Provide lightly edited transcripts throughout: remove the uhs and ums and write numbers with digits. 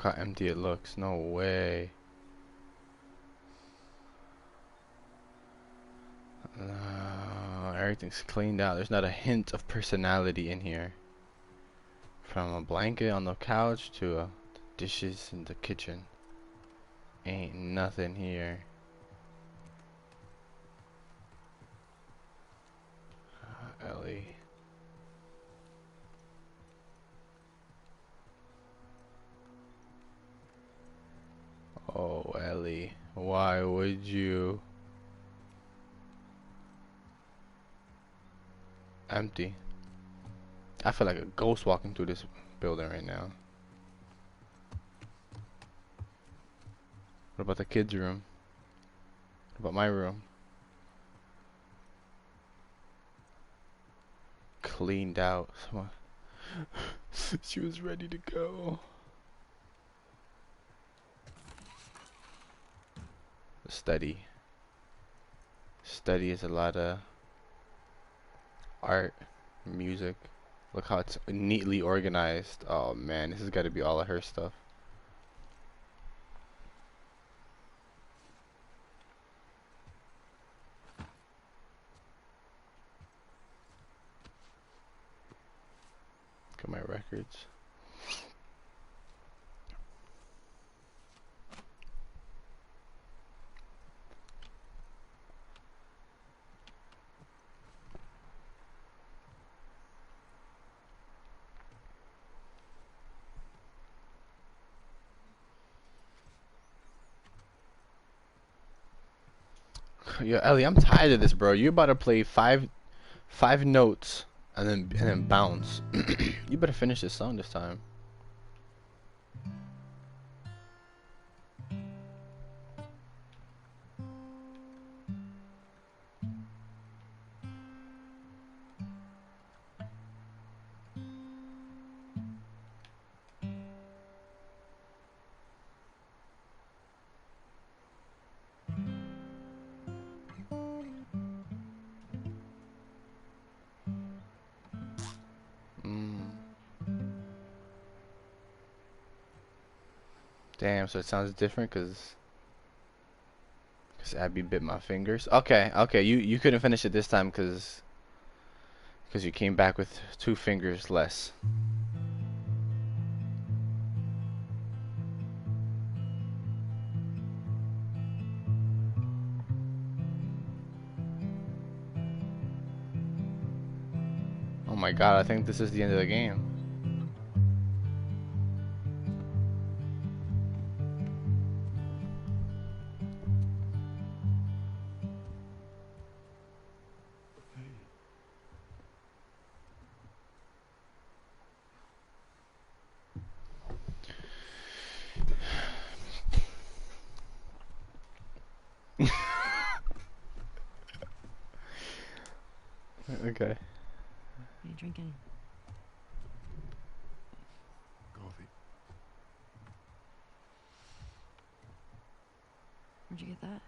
how empty it looks. No way. No, everything's cleaned out. There's not a hint of personality in here. From a blanket on the couch to dishes in the kitchen. Ain't nothing here. Ellie. Oh, Ellie. Why would you? Empty. I feel like a ghost walking through this building right now. What about the kids' room? What about my room? Cleaned out. Someone she was ready to go. Study. Study is a lot of art, music. Look how it's neatly organized. Oh man, this has got to be all of her stuff. Look at my records. Yo, Ellie, I'm tired of this, bro. You about to play five notes and then bounce. You better finish this song this time. Mm. Damn, so it sounds different cause Abby bit my fingers. Okay, okay, you couldn't finish it this time cause you came back with 2 fingers less. Oh my god, I think this is the end of the game. Okay. What are you drinking? Coffee. Where'd you get that?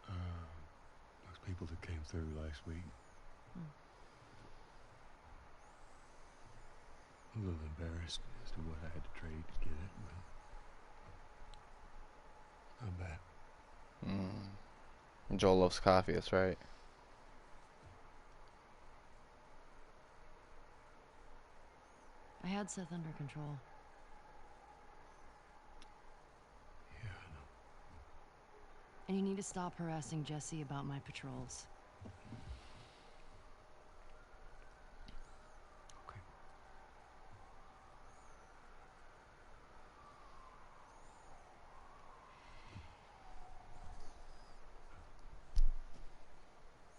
Those people that came through last week. A little embarrassed as to what I had to trade to get it, but I'm back. Joel loves coffee, that's right. I had Seth under control. Yeah, I know. And you need to stop harassing Jesse about my patrols. Okay.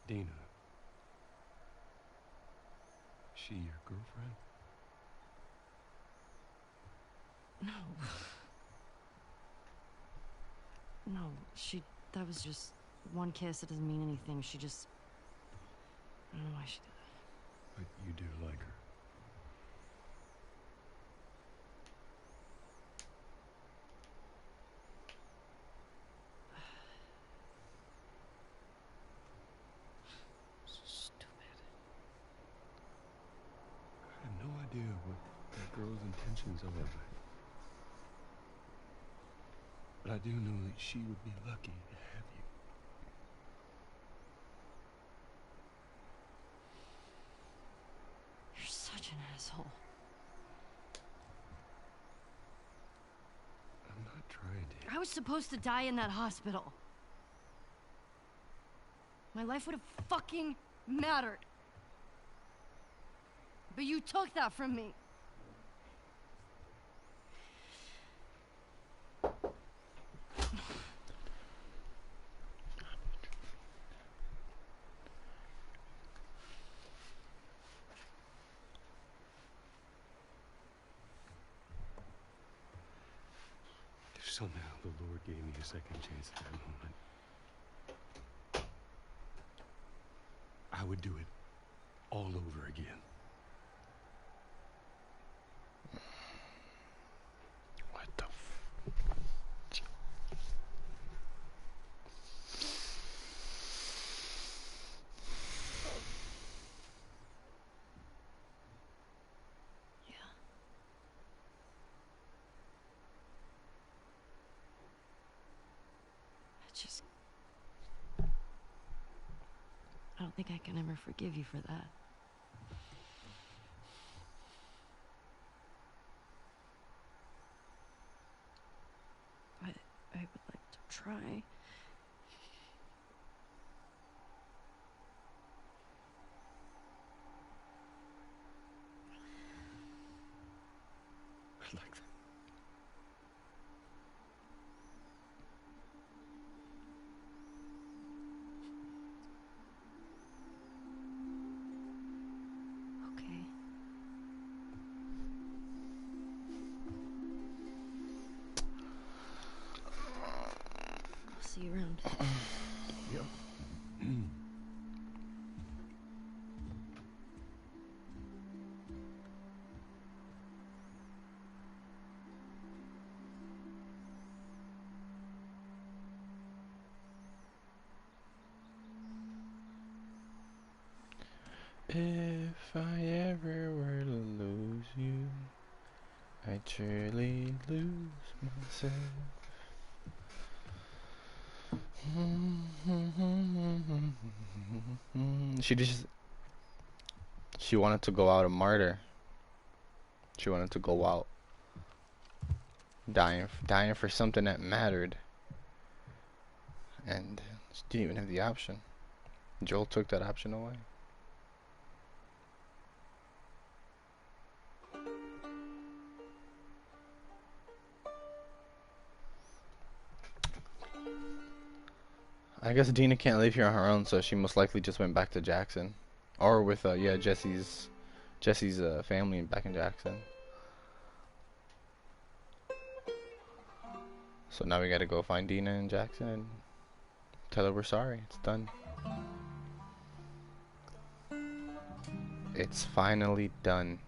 Dina. Is she your girlfriend? No. No, that was just one kiss. It doesn't mean anything. She just, I don't know why she did that. But you do like her. So stupid. I had no idea what that girl's intentions are, but I do know that she would be lucky to have you. You're such an asshole. I'm not trying to. I was supposed to die in that hospital. My life would have fucking mattered. But you took that from me. If somehow the Lord gave me a second chance at that moment, I would do it all over again. What the Yeah. I don't think I can ever forgive you for that. But I would like to try. I like that. Okay. I'll see you around. Yep. If I ever were to lose you, I'd surely lose myself. She wanted to go out a martyr. She wanted to go out dying for something that mattered, and she didn't even have the option. Joel took that option away. I guess Dina can't live here on her own, so she most likely just went back to Jackson, or with yeah, Jesse's family back in Jackson. So now we gotta go find Dina in Jackson and tell her we're sorry. It's done. It's finally done.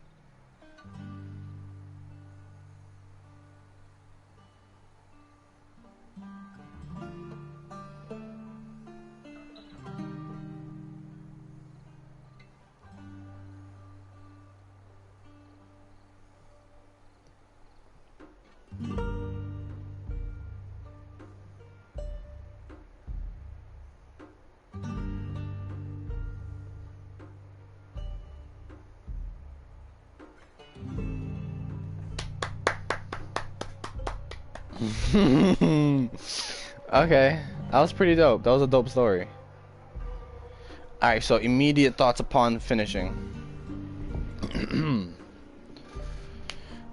Okay, that was pretty dope. That was a dope story. Alright, so immediate thoughts upon finishing.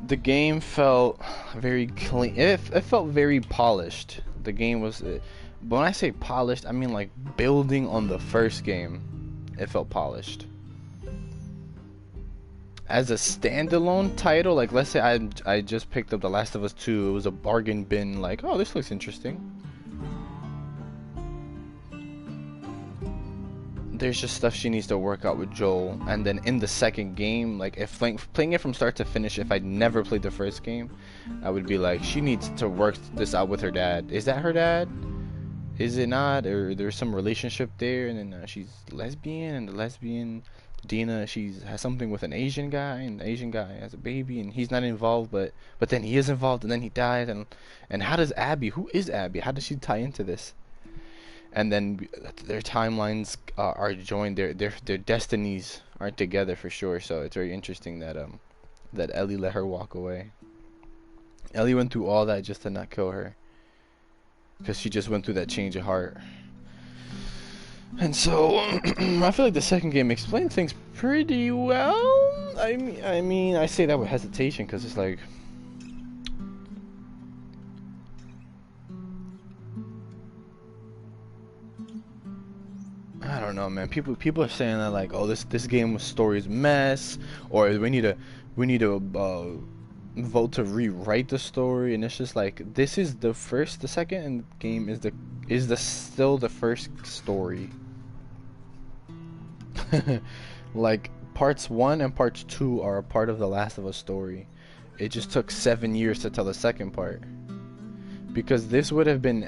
The game felt very clean. It felt very polished. The game was... But when I say polished, I mean like building on the first game. It felt polished. As a standalone title, like let's say I just picked up The Last of Us 2. It was a bargain bin, like, oh, this looks interesting. There's just stuff she needs to work out with Joel, and then in the second game, like if playing it from start to finish, if I'd never played the first game, I would be like, she needs to work this out with her dad. Is that her dad? Is it not? Or there's some relationship there, and then she's lesbian, and the lesbian Dina, she has something with an Asian guy, and the Asian guy has a baby, and he's not involved, but then he is involved, and then he dies, and how does Abby? Who is Abby? How does she tie into this? And then their timelines are joined. Their destinies aren't together for sure. So it's very interesting that that Ellie let her walk away. Ellie went through all that just to not kill her, because she just went through that change of heart. And so I feel like the second game explained things pretty well. I mean, I say that with hesitation because it's like, I don't know, man. People are saying that like, oh, this game story is mess, or we need to vote to rewrite the story, and it's just like, this is the second game is the still the first story. Like, parts 1 and parts 2 are a part of the Last of Us story. It just took 7 years to tell the second part, because this would have been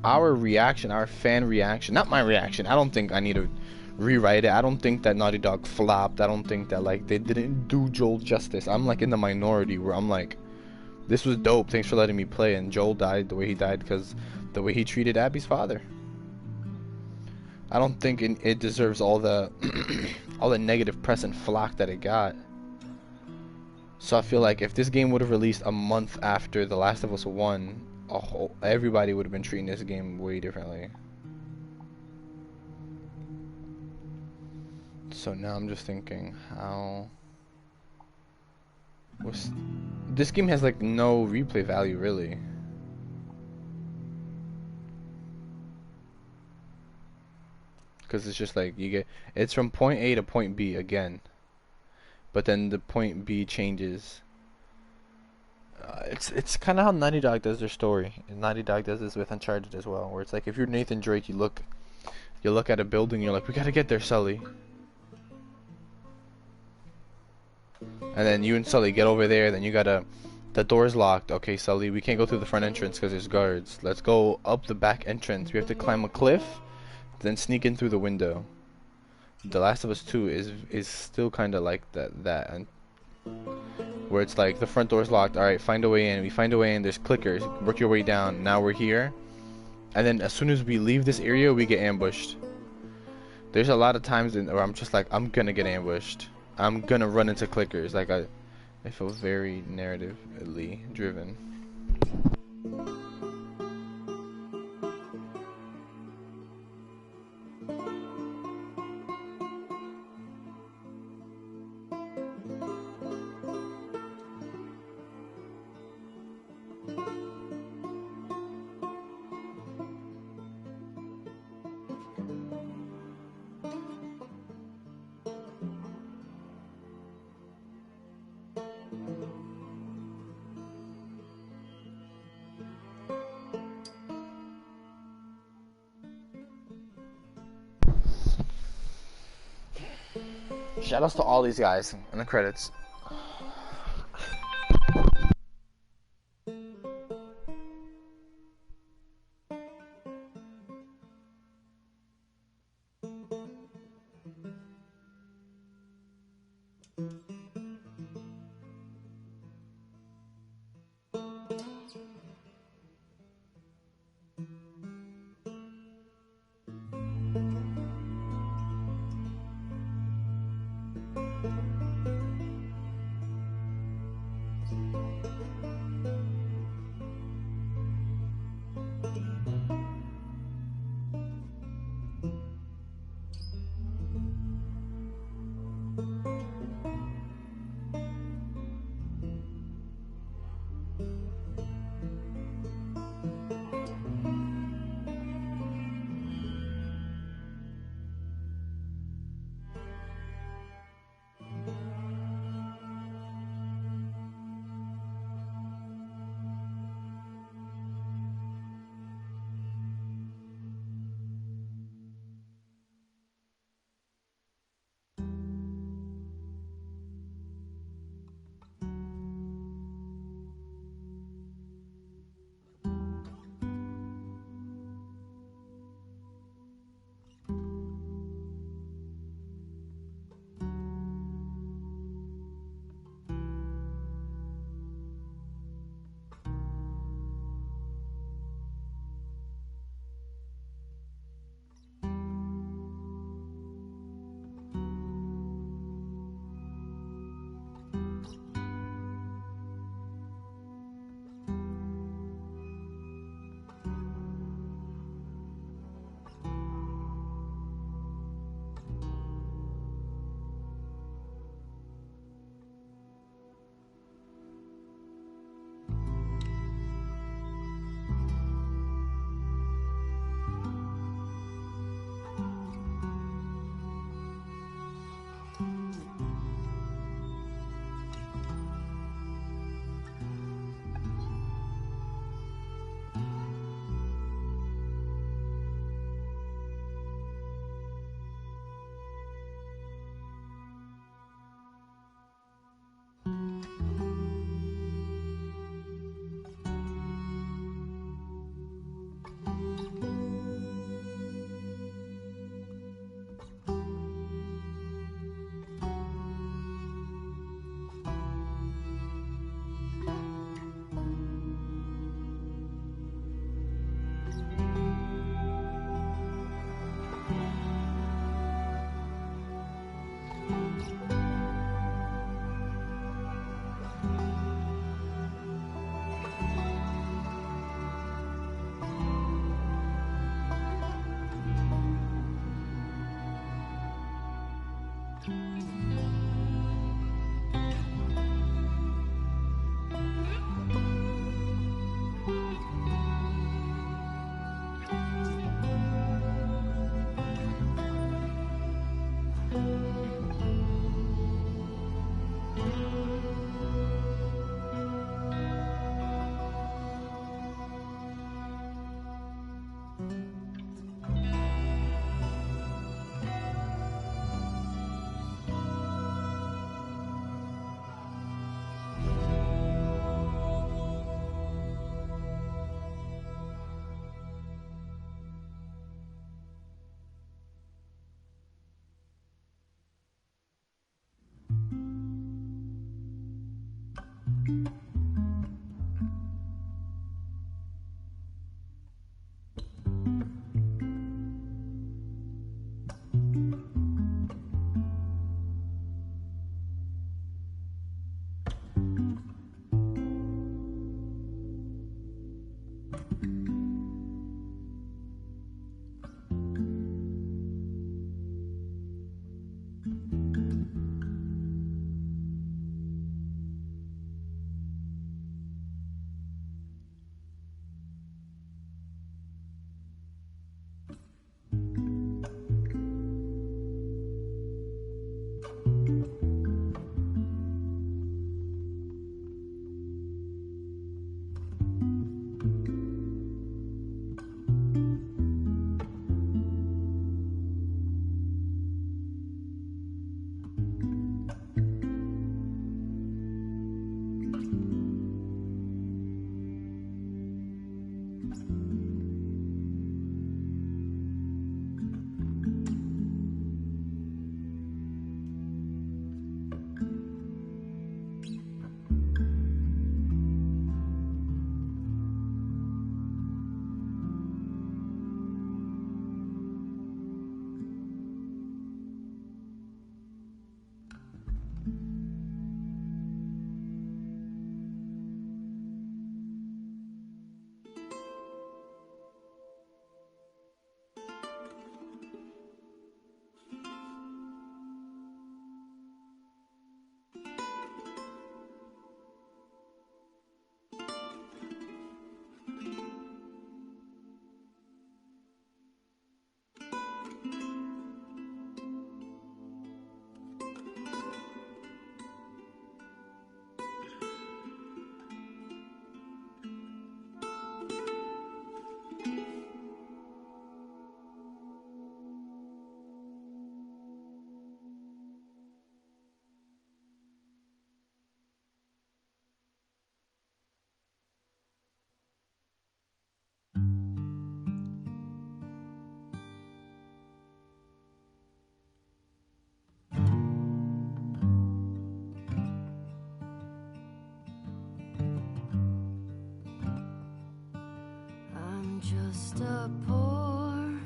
our reaction, our fan reaction, not my reaction. I don't think I need to rewrite it. I don't think that Naughty Dog flopped. I don't think that like they didn't do Joel justice. I'm like in the minority where I'm like, this was dope, thanks for letting me play. And Joel died the way he died because the way he treated Abby's father. I don't think it deserves all the all the negative press and flack that it got. So I feel like if this game would have released a month after The Last of Us 1, everybody would have been treating this game way differently. So now I'm just thinking, this game has like no replay value really. Because it's just like, it's from point A to point B again, but then the point B changes. It's kind of how Naughty Dog does their story, and Naughty Dog does this with Uncharted as well, where it's like, if you're Nathan Drake, you look at a building, you're like, we gotta get there, Sully. And then you and Sully get over there, then the door's locked. Okay, Sully, we can't go through the front entrance because there's guards. Let's go up the back entrance. We have to climb a cliff, then sneak in through the window. The Last of Us 2 is still kind of like that, and where it's like the front door's locked. All right, find a way in. We find a way in. There's clickers. Work your way down. Now we're here, and then as soon as we leave this area, we get ambushed. There's a lot of times where I'm just like, I'm gonna get ambushed. I'm gonna run into clickers. Like I feel very narratively driven. Shoutouts to all these guys in the credits. Just a poor,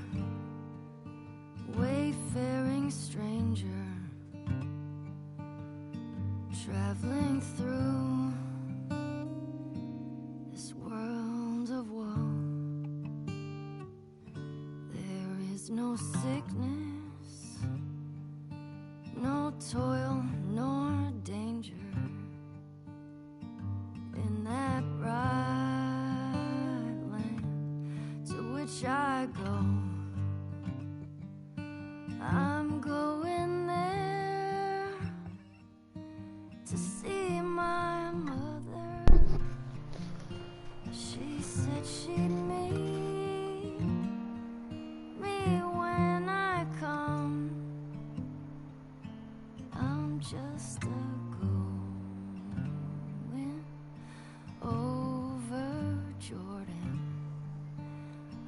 wayfaring stranger, traveling through this world of woe. There is no sickness, no toil, nor danger in that bright I go. I'm going there to see my mother. She said she'd meet me when I come. I'm just a going over Jordan.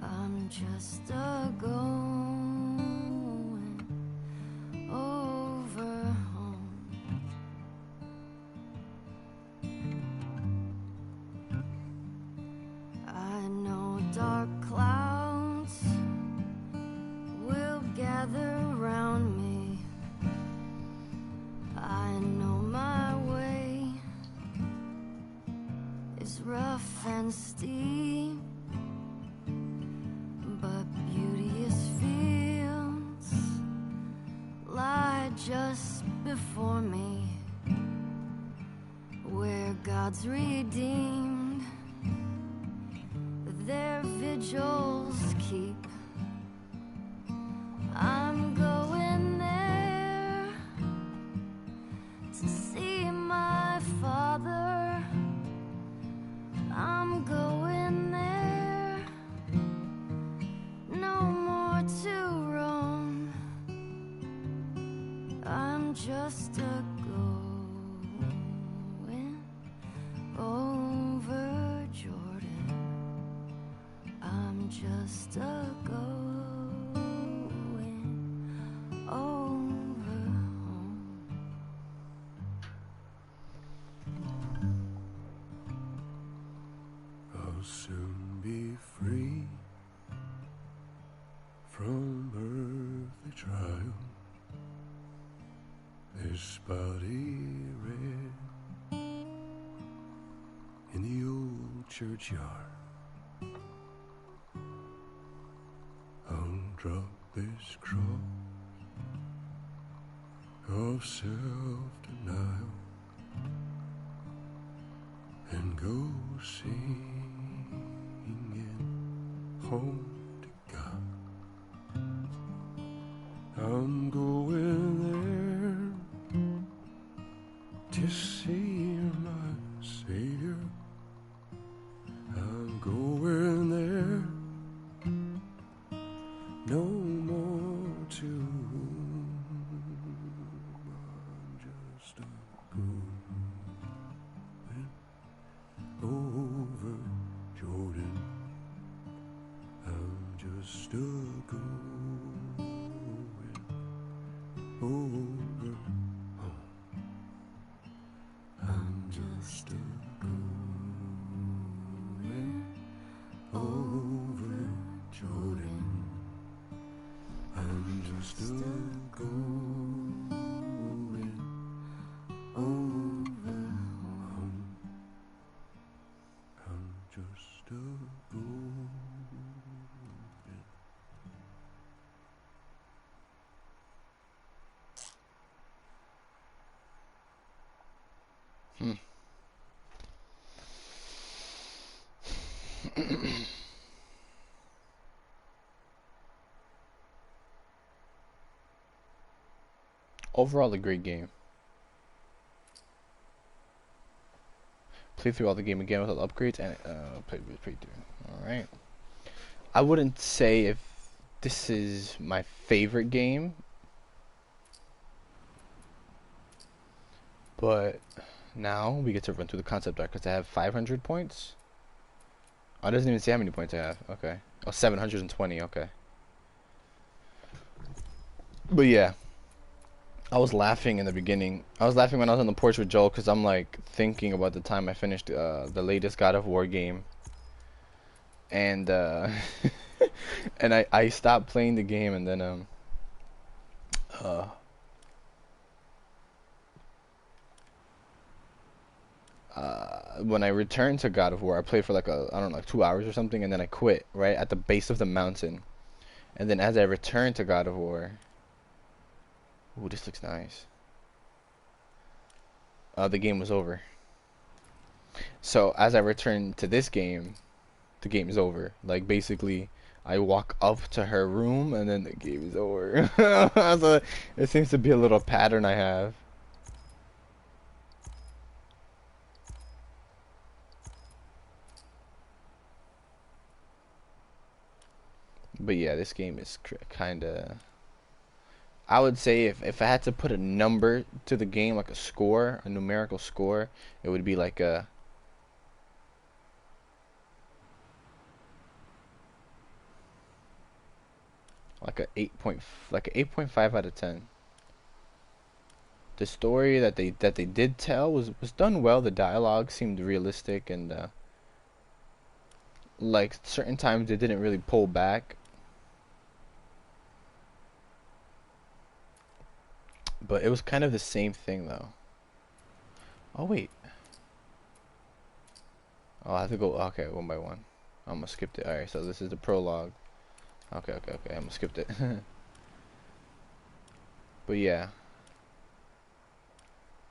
I'm just a going over home. I know dark clouds will gather around me. I know my way is rough and steep, but beauteous fields lie just before me, where God's redeemed their vigils keep. I'm going there to see my Father. I'm going there, no more to roam. I'm just a going over Jordan. I'm just a going over home. be free from earthly trial. This body red in the old churchyard. I'll drop this cross of self-denial and go singing home to God. I'm going there to see my Savior. I'm going there no more to whom I'm just a going over Jordan. I'm just a going over home. I'm just a going over Jordan. I'm just a going over home. I'm just a going. Overall, a great game. Played through all the game again without upgrades and played through. Alright. I wouldn't say if this is my favorite game, but now we get to run through the concept art because I have 500 points. Oh, it doesn't even say how many points I have. Okay. Oh, 720. Okay. But yeah. I was laughing in the beginning. I was laughing when I was on the porch with Joel because I'm like thinking about the time I finished the latest God of War game. And and I stopped playing the game and then when I returned to God of War, I played for like I don't know, like 2 hours or something, and then I quit right at the base of the mountain. And then as I returned to God of War, ooh, this looks nice. The game was over. So as I returned to this game, the game is over. Like basically, I walk up to her room and then the game is over. So it seems to be a little pattern I have. But yeah, this game is kind of. I would say if I had to put a number to the game, like a score, a numerical score, it would be like a 8.5 out of 10. The story that they did tell was done well. The dialogue seemed realistic and like certain times they didn't really pull back. But it was kind of the same thing though. Oh wait. Oh, I have to go. Okay, one by one. I'm gonna skip it. Alright, so this is the prologue. Okay. I'm gonna skip it. But yeah.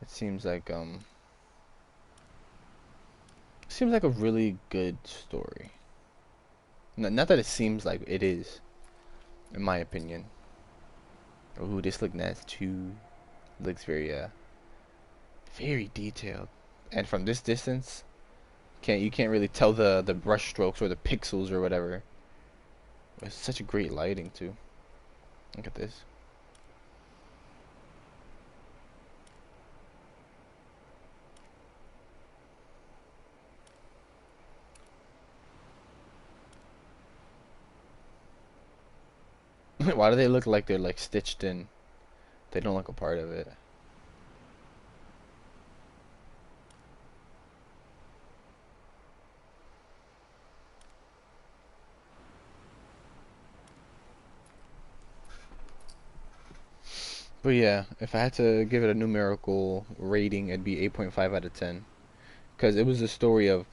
It seems like a really good story. Not that it seems like it is, in my opinion. Ooh, this looks nice too. Looks very detailed. And from this distance, you can't really tell the brush strokes or the pixels or whatever. It's such a great lighting too. Look at this. Why do they look like they're like stitched in? They don't look a part of it. But yeah, if I had to give it a numerical rating, it'd be 8.5 out of 10. Because it was the story of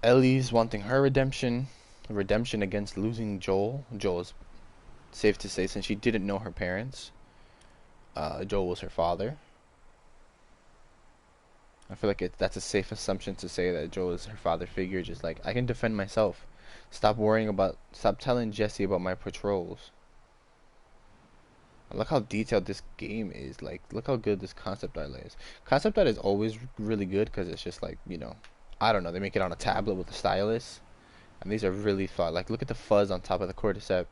Ellie's wanting her redemption against losing Joel. Joel is safe to say, since she didn't know her parents. Joel was her father. I feel like that's a safe assumption to say that Joel is her father figure. Just like, I can defend myself. Stop telling Jesse about my patrols. Look how detailed this game is. Like, look how good this concept art is. Concept art is always really good because it's just like, I don't know. They make it on a tablet with a stylus, and these are really thought. Like, look at the fuzz on top of the cordyceps,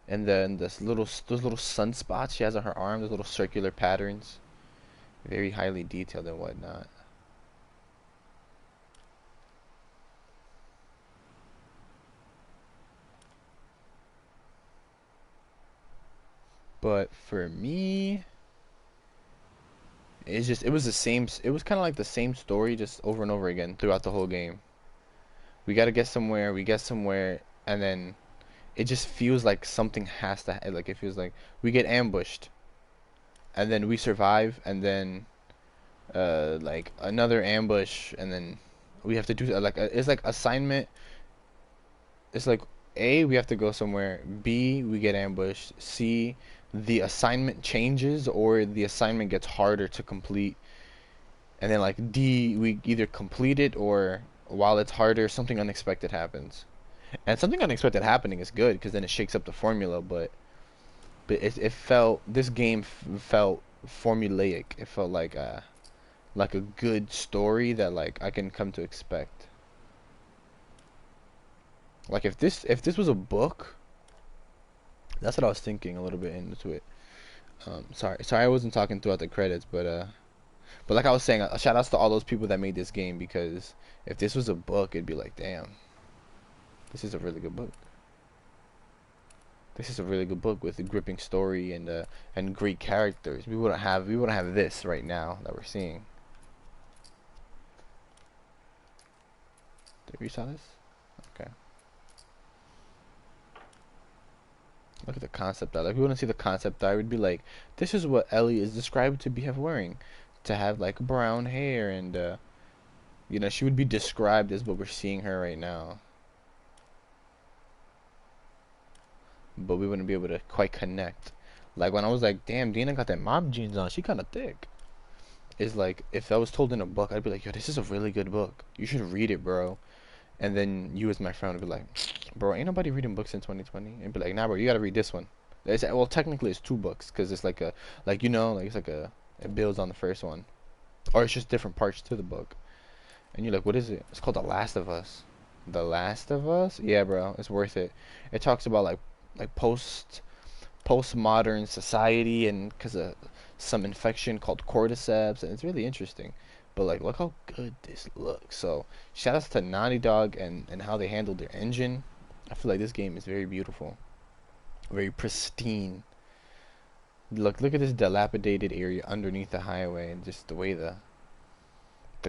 and then those little sunspots she has on her arm. Those little circular patterns, very highly detailed and whatnot. But for me, it was the same. It was kind of like the same story, just over and over again throughout the whole game. We gotta get somewhere. We get somewhere, and then it just feels like something has to. Like, it feels like we get ambushed, and then we survive, and then like another ambush, and then we have to do like it's like assignment. It's like, A, we have to go somewhere. B, we get ambushed. C, the assignment changes or the assignment gets harder to complete. And then like D, we either complete it, or while it's harder, something unexpected happens. And something unexpected happening is good because then it shakes up the formula. But it felt, this game felt formulaic. It felt like a good story that like I can come to expect. Like, if this was a book, that's what I was thinking a little bit into it. Sorry I wasn't talking throughout the credits, but like I was saying, shout outs to all those people that made this game, because if this was a book, it'd be like, damn, this is a really good book. This is a really good book with a gripping story and great characters. We wouldn't have this right now that we're seeing. Did you saw this? Okay. Look at the concept art. Like, we want to see the concept art. We'd be like, this is what Ellie is described to be wearing, to have like brown hair, and she would be described as what we're seeing her right now. But we wouldn't be able to quite connect. Like, when I was like, damn, Dina got that mob jeans on. She kind of thick. It's like, if that was told in a book, I'd be like, yo, this is a really good book. You should read it, bro. And then you, as my friend, would be like, bro, ain't nobody reading books in 2020. And be like, nah, bro, you gotta read this one. Well, technically it's two books, because it's like it's like it builds on the first one, or it's just different parts to the book. And you're like, what is it? It's called The Last of Us. The Last of Us? Yeah, bro, it's worth it. It talks about like postmodern society, and because of some infection called cordyceps, and it's really interesting. But like, look how good this looks. So shout outs to Naughty Dog and how they handled their engine. I feel like this game is very beautiful, very pristine. Look at this dilapidated area underneath the highway, and just the way the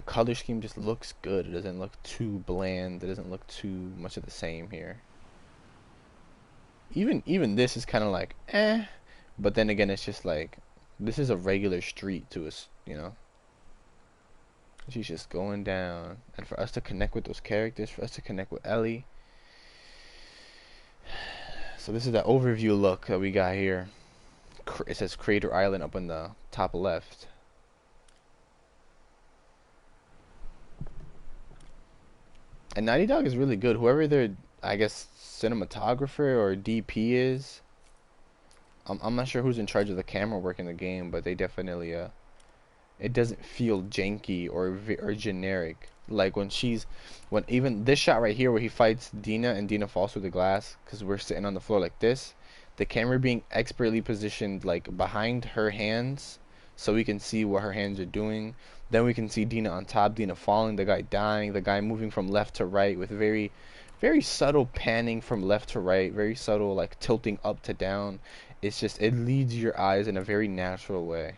color scheme just looks good. It doesn't look too bland. It doesn't look too much of the same here. Even this is kind of like, eh. But then again, it's just like, this is a regular street to us. She's just going down, and for us to connect with those characters, for us to connect with Ellie. So this is the overview look that we got here. It says Crater Island up on the top left. And Naughty Dog is really good. Whoever their, I guess, cinematographer or DP is, I'm not sure who's in charge of the camera work in the game, but they definitely it doesn't feel janky or generic. Like when even this shot right here where he fights Dina and Dina falls through the glass because we're sitting on the floor like this, the camera being expertly positioned like behind her hands so we can see what her hands are doing. Then we can see Dina on top, Dina falling, the guy dying, the guy moving from left to right with very, very subtle panning from left to right, very subtle like tilting up to down. It leads your eyes in a very natural way.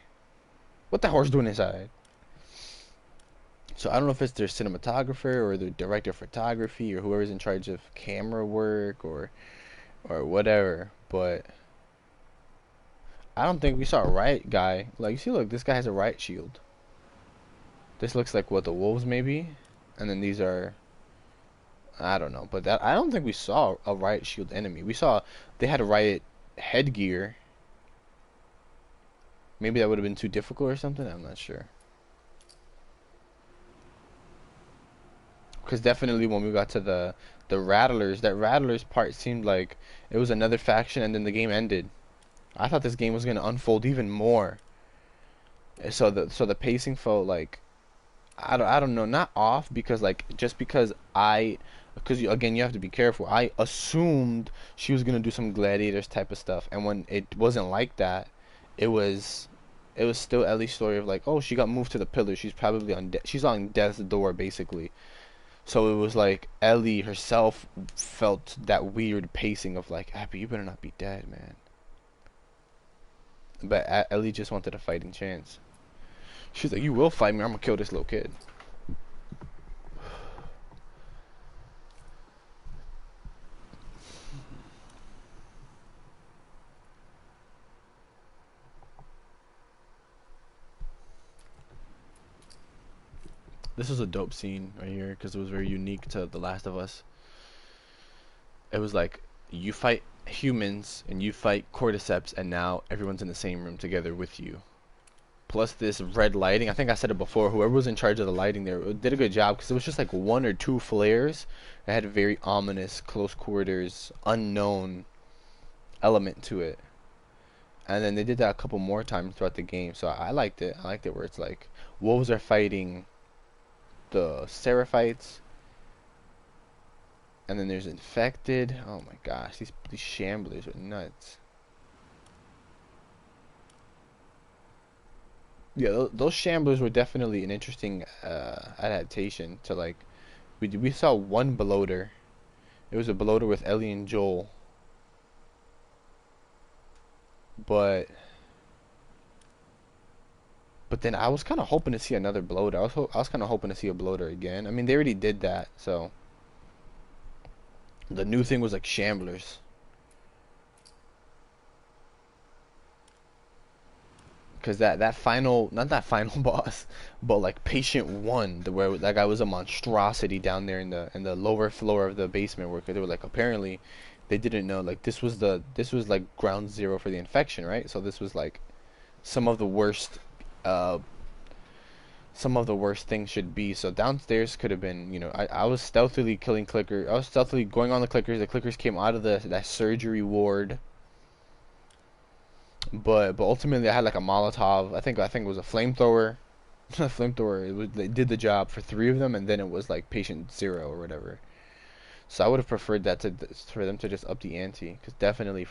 What the horse doing inside? So I don't know if it's their cinematographer or their director of photography or whoever's in charge of camera work or whatever, but I don't think we saw a riot guy. Like, you see, look, this guy has a riot shield. This looks like what, the wolves maybe? And then these are, I don't know, but that I don't think we saw a riot shield enemy. We saw they had a riot headgear. Maybe that would have been too difficult or something. I'm not sure. Because definitely when we got to the rattlers, that rattlers part seemed like it was another faction, and then the game ended. I thought this game was gonna unfold even more. So the pacing felt like, I don't know, not off, because like, just because because again, you have to be careful. I assumed she was gonna do some gladiators type of stuff, and when it wasn't like that, it was it was still Ellie's story of like, oh, she got moved to the pillar. She's probably she's on death's door basically. So it was like Ellie herself felt that weird pacing of like, Abby, you better not be dead, man. But Ellie just wanted a fighting chance. She's like, you will fight me, I'm gonna kill this little kid. This was a dope scene right here because it was very unique to The Last of Us. It was like, you fight humans and you fight cordyceps, and now everyone's in the same room together with you. Plus this red lighting. I think I said it before. Whoever was in charge of the lighting there did a good job, because it was just like one or two flares that had a very ominous, close quarters, unknown element to it. And then they did that a couple more times throughout the game. So I liked it. I liked it where it's like wolves are fighting the Seraphites, and then there's infected. Oh my gosh, these shamblers are nuts. Yeah, those shamblers were definitely an interesting adaptation to like we saw one bloater. It was a bloater with Ellie and Joel, but then I was kind of hoping to see another bloater. I was kind of hoping to see a bloater again. I mean, they already did that, so the new thing was like shamblers. Because that final, not that final boss, but like patient one, where that guy was a monstrosity down there in the lower floor of the basement, where they were like, apparently they didn't know, like this was like ground zero for the infection, right? So this was like some of the worst uh some of the worst things should be. So downstairs could have been, I was stealthily killing clickers. I was stealthily going on the clickers. The clickers came out of that surgery ward. But ultimately I had like a Molotov. I think it was a flamethrower. A flamethrower. They did the job for 3 of them, and then it was like patient 0 or whatever. So I would have preferred that for them to just up the ante, because definitely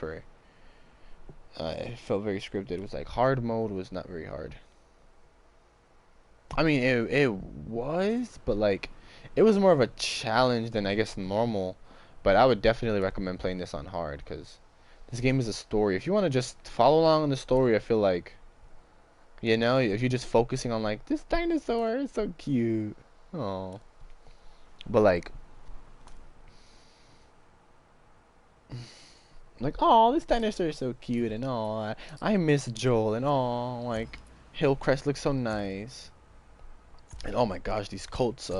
it felt very scripted. It was like hard mode was not very hard. I mean, it was, but like it was more of a challenge than I guess normal. But I would definitely recommend playing this on hard, because this game is a story. If you want to just follow along in the story, I feel like, if you're just focusing on like, this dinosaur is so cute, oh, but like, oh, this dinosaur is so cute, and oh, I miss Joel, and oh, like Hillcrest looks so nice, and oh my gosh, these Colts,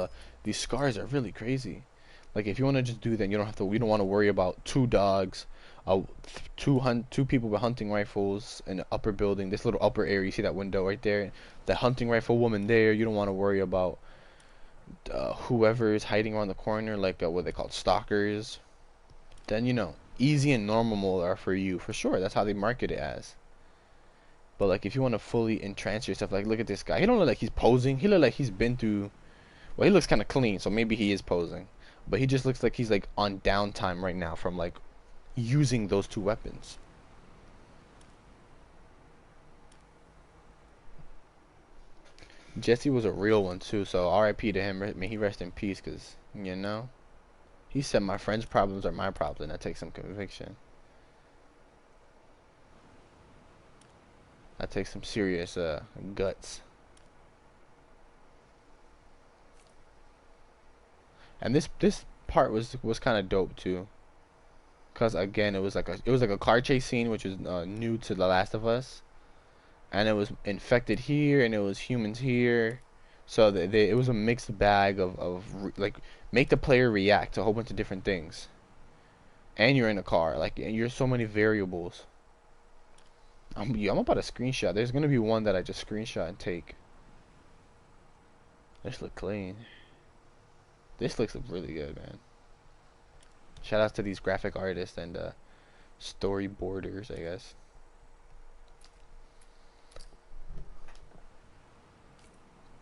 these scars are really crazy. Like, if you want to just do that, you don't want to worry about 2 dogs, two people with hunting rifles in the upper building, this little upper area. You see that window right there? The hunting rifle woman there. You don't want to worry about whoever is hiding around the corner, like what they call stalkers. Then easy and normal mode are for you, for sure. That's how they market it as. But like, if you want to fully entrance yourself, like, look at this guy. He don't look like he's posing. He look like he's been through. Well, he looks kind of clean, so maybe he is posing. But he just looks like he's like on downtime right now from like using those 2 weapons. Jesse was a real one too, so R.I.P. to him. May he rest in peace, because he said my friend's problems are my problems, and that takes some conviction. That takes some serious guts. And this part was kind of dope too. Cause again, it was like a car chase scene, which is new to The Last of Us, and it was infected here, and it was humans here, so it was a mixed bag of like make the player react to a whole bunch of different things, and you're in a car, like you're so many variables. I'm about to screenshot. There's gonna be one that I just screenshot and take. This look clean. This looks really good, man. Shout out to these graphic artists and storyboarders, I guess.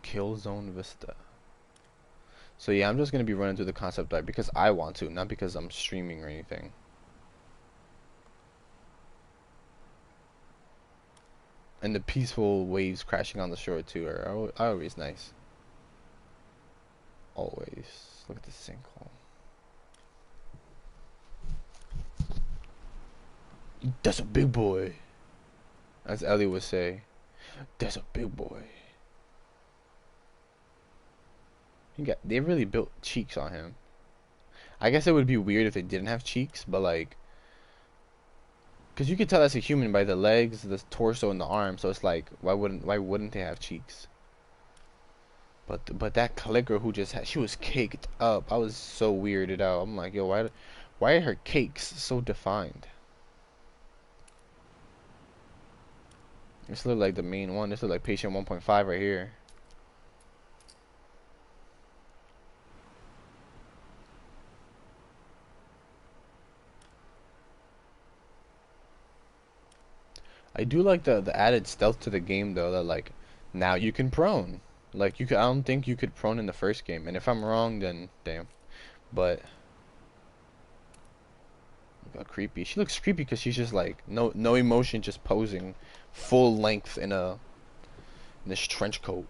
Killzone Vista. So yeah, I'm just gonna be running through the concept art because I want to, not because I'm streaming or anything. And the peaceful waves crashing on the shore too are always nice. Always. Look at this sinkhole. That's a big boy. As Ellie would say. That's a big boy. They really built cheeks on him. I guess it would be weird if they didn't have cheeks, but like, cause you could tell that's a human by the legs, the torso, and the arm. So it's like, why wouldn't they have cheeks? But that clicker who just she was caked up. I was so weirded out. I'm like, yo, why are her cakes so defined? This look like the main one. This look like patient 1.5 right here. I do like the added stealth to the game though, that like now you can prone. Like I don't think you could prone in the first game, and if I'm wrong, then damn. But look how creepy. She looks creepy because she's just like no emotion, just posing full length in this trench coat.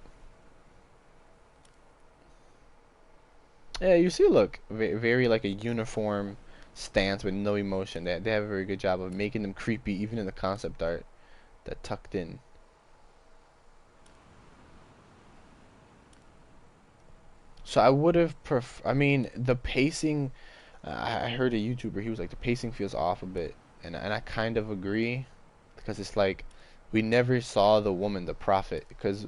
Yeah, you see, look, very like a uniform stance with no emotion. They have a very good job of making them creepy, even in the concept art that tucked in. So I would have I mean, the pacing. I heard a YouTuber. He was like, the pacing feels off a bit, and I kind of agree, because it's like we never saw the woman, the prophet, because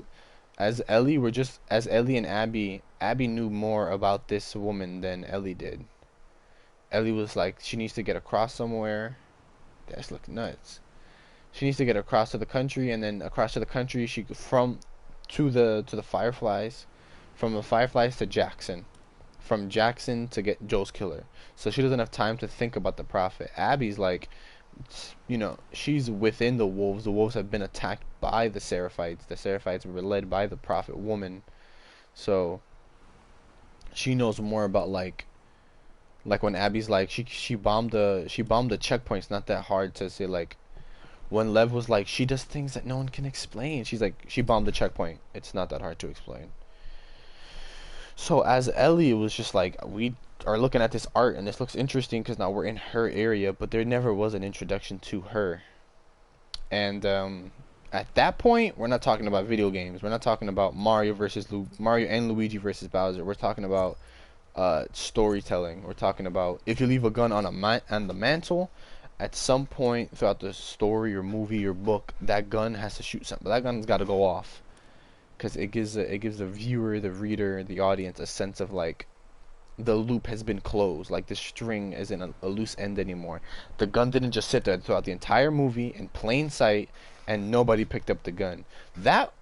as Ellie and Abby knew more about this woman than Ellie did. Ellie was like, she needs to get across somewhere. That's looking nuts. She needs to get across to the country, and then across to the country, to the Fireflies, from the Fireflies to Jackson, from Jackson to get Joel's killer. So she doesn't have time to think about the prophet. Abby's like, she's within the wolves. The wolves have been attacked by the Seraphites. The Seraphites were led by the prophet woman. So she knows more about like when Abby's like, she bombed the checkpoints. Not that hard to say. Like when Lev was like, she does things that no one can explain. She's like, she bombed the checkpoint. It's not that hard to explain. So as Ellie, it was just like, we are looking at this art and this looks interesting because now we're in her area, but there never was an introduction to her. And at that point, we're not talking about video games. We're not talking about Mario and Luigi versus Bowser. We're talking about storytelling. We're talking about, if you leave a gun on the mantle, at some point throughout the story or movie or book, that gun has to shoot something. That gun's got to go off, because it gives the viewer, the reader, the audience a sense of like the loop has been closed, like the string isn't a loose end anymore. The gun didn't just sit there throughout the entire movie in plain sight and nobody picked up the gun. That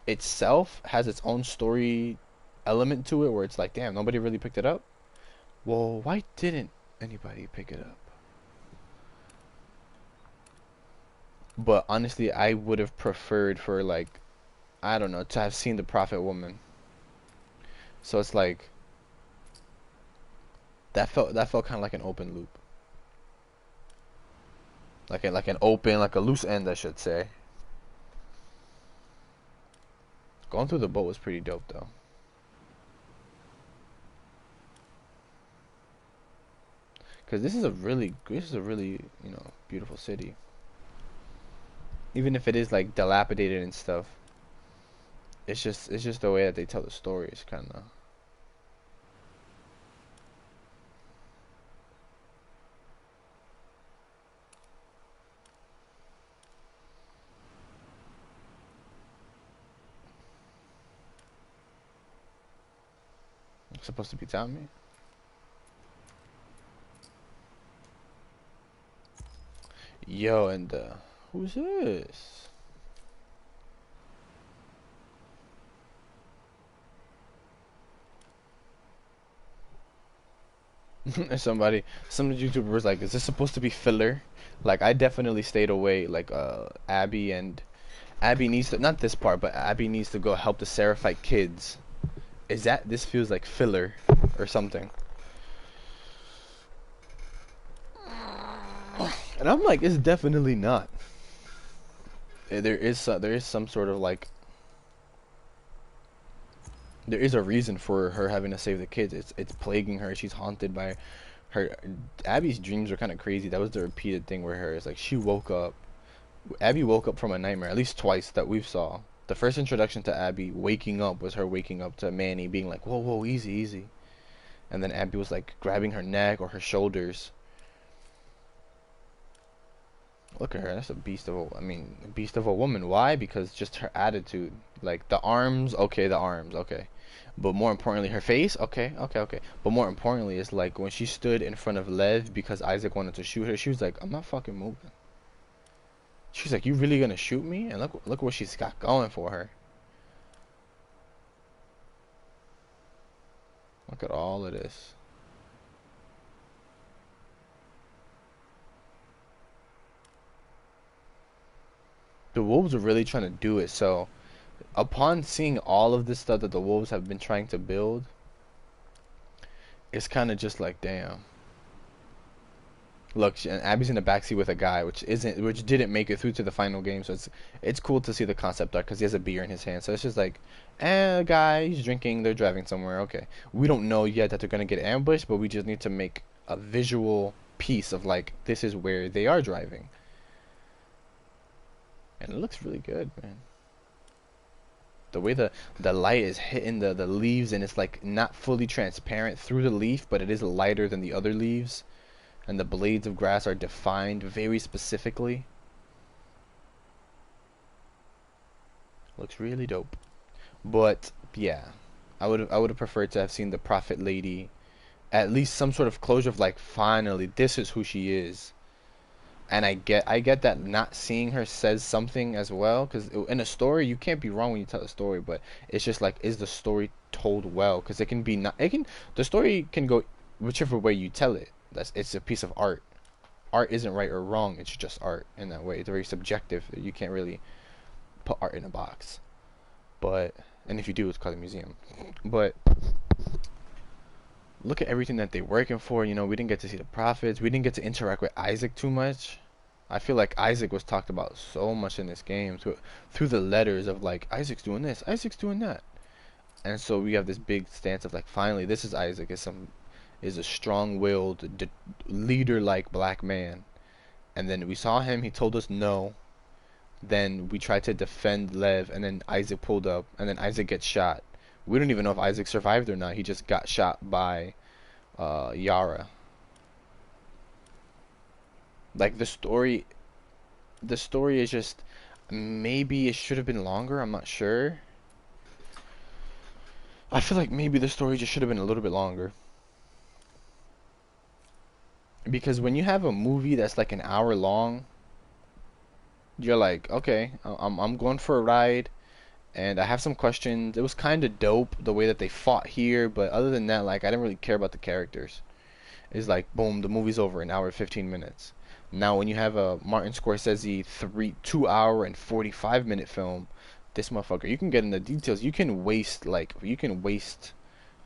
itself has its own story element to it, where it's like, damn, nobody really picked it up. Well, why didn't anybody pick it up? But honestly, I would have preferred for, like, I don't know, to have seen the prophet woman. So it's like that felt kind of like an open loop, like a loose end, I should say. Going through the boat was pretty dope though, because this is a really beautiful city, even if it is like dilapidated and stuff. It's just the way that they tell the story is kind of. supposed to be Tommy. Yo, and who's this? Some YouTuber was like, is this supposed to be filler? Like, I definitely stayed away. Like, Abby needs to, not this part, but Abby needs to go help the Seraphite kids. This feels like filler or something. And I'm like, it's definitely not. There is some sort of like, there is a reason for her having to save the kids. It's plaguing her. She's haunted by her. Abby's dreams are kind of crazy. That was the repeated thing where it's like Abby woke up from a nightmare at least twice that we've saw. The first introduction to Abby waking up was her waking up to Manny being like, whoa, whoa, easy, easy. And then Abby was like grabbing her neck or her shoulders. Look at her. That's a beast of a woman. Why? Because just her attitude. Like the arms, okay, okay. But more importantly, her face, okay. But more importantly, it's like when she stood in front of Lev because Isaac wanted to shoot her, she was like, I'm not fucking moving. She's like, you really gonna shoot me? And look what she's got going for her. Look at all of this. The wolves are really trying to do it. So, upon seeing all of this stuff that the wolves have been trying to build, it's kind of just like, damn. Look, and Abby's in the backseat with a guy, which didn't make it through to the final game. So it's cool to see the concept art because he has a beer in his hand. So it's just like, a guy, he's drinking, they're driving somewhere. Okay, we don't know yet that they're gonna get ambushed, but we just need to make a visual piece of like, this is where they are driving, and it looks really good, man. The way the light is hitting the leaves, and it's like not fully transparent through the leaf, but it is lighter than the other leaves. And the blades of grass are defined very specifically. Looks really dope. But yeah, I would have preferred to have seen the prophet lady, at least some sort of closure of like, finally this is who she is. And I get that not seeing her says something as well, because in a story you can't be wrong when you tell a story, but it's just like, is the story told well? Because the story can go whichever way you tell it. It's a piece of art. Art isn't right or wrong. It's just art in that way. It's very subjective. You can't really put art in a box. And if you do, it's called a museum. But look at everything that they're working for. You know, we didn't get to see the prophets. We didn't get to interact with Isaac too much. I feel like Isaac was talked about so much in this game through the letters of like, Isaac's doing this, Isaac's doing that. And so we have this big stance of like, finally, this is Isaac. Is a strong-willed, leader-like black man. And then we saw him, he told us no. Then we tried to defend Lev, and then Isaac pulled up, and then Isaac gets shot. We don't even know if Isaac survived or not. He just got shot by Yara. Like, the story is just, maybe it should have been longer, I'm not sure. I feel like maybe the story just should have been a little bit longer. Because when you have a movie that's like an hour long, you're like, okay, I'm going for a ride, and I have some questions. It was kind of dope the way that they fought here, but other than that, like, I didn't really care about the characters. It's like, boom, the movie's over, an hour 15 minutes. Now when you have a Martin Scorsese 2 hour and 45-minute film, this motherfucker, you can get in the details. You can waste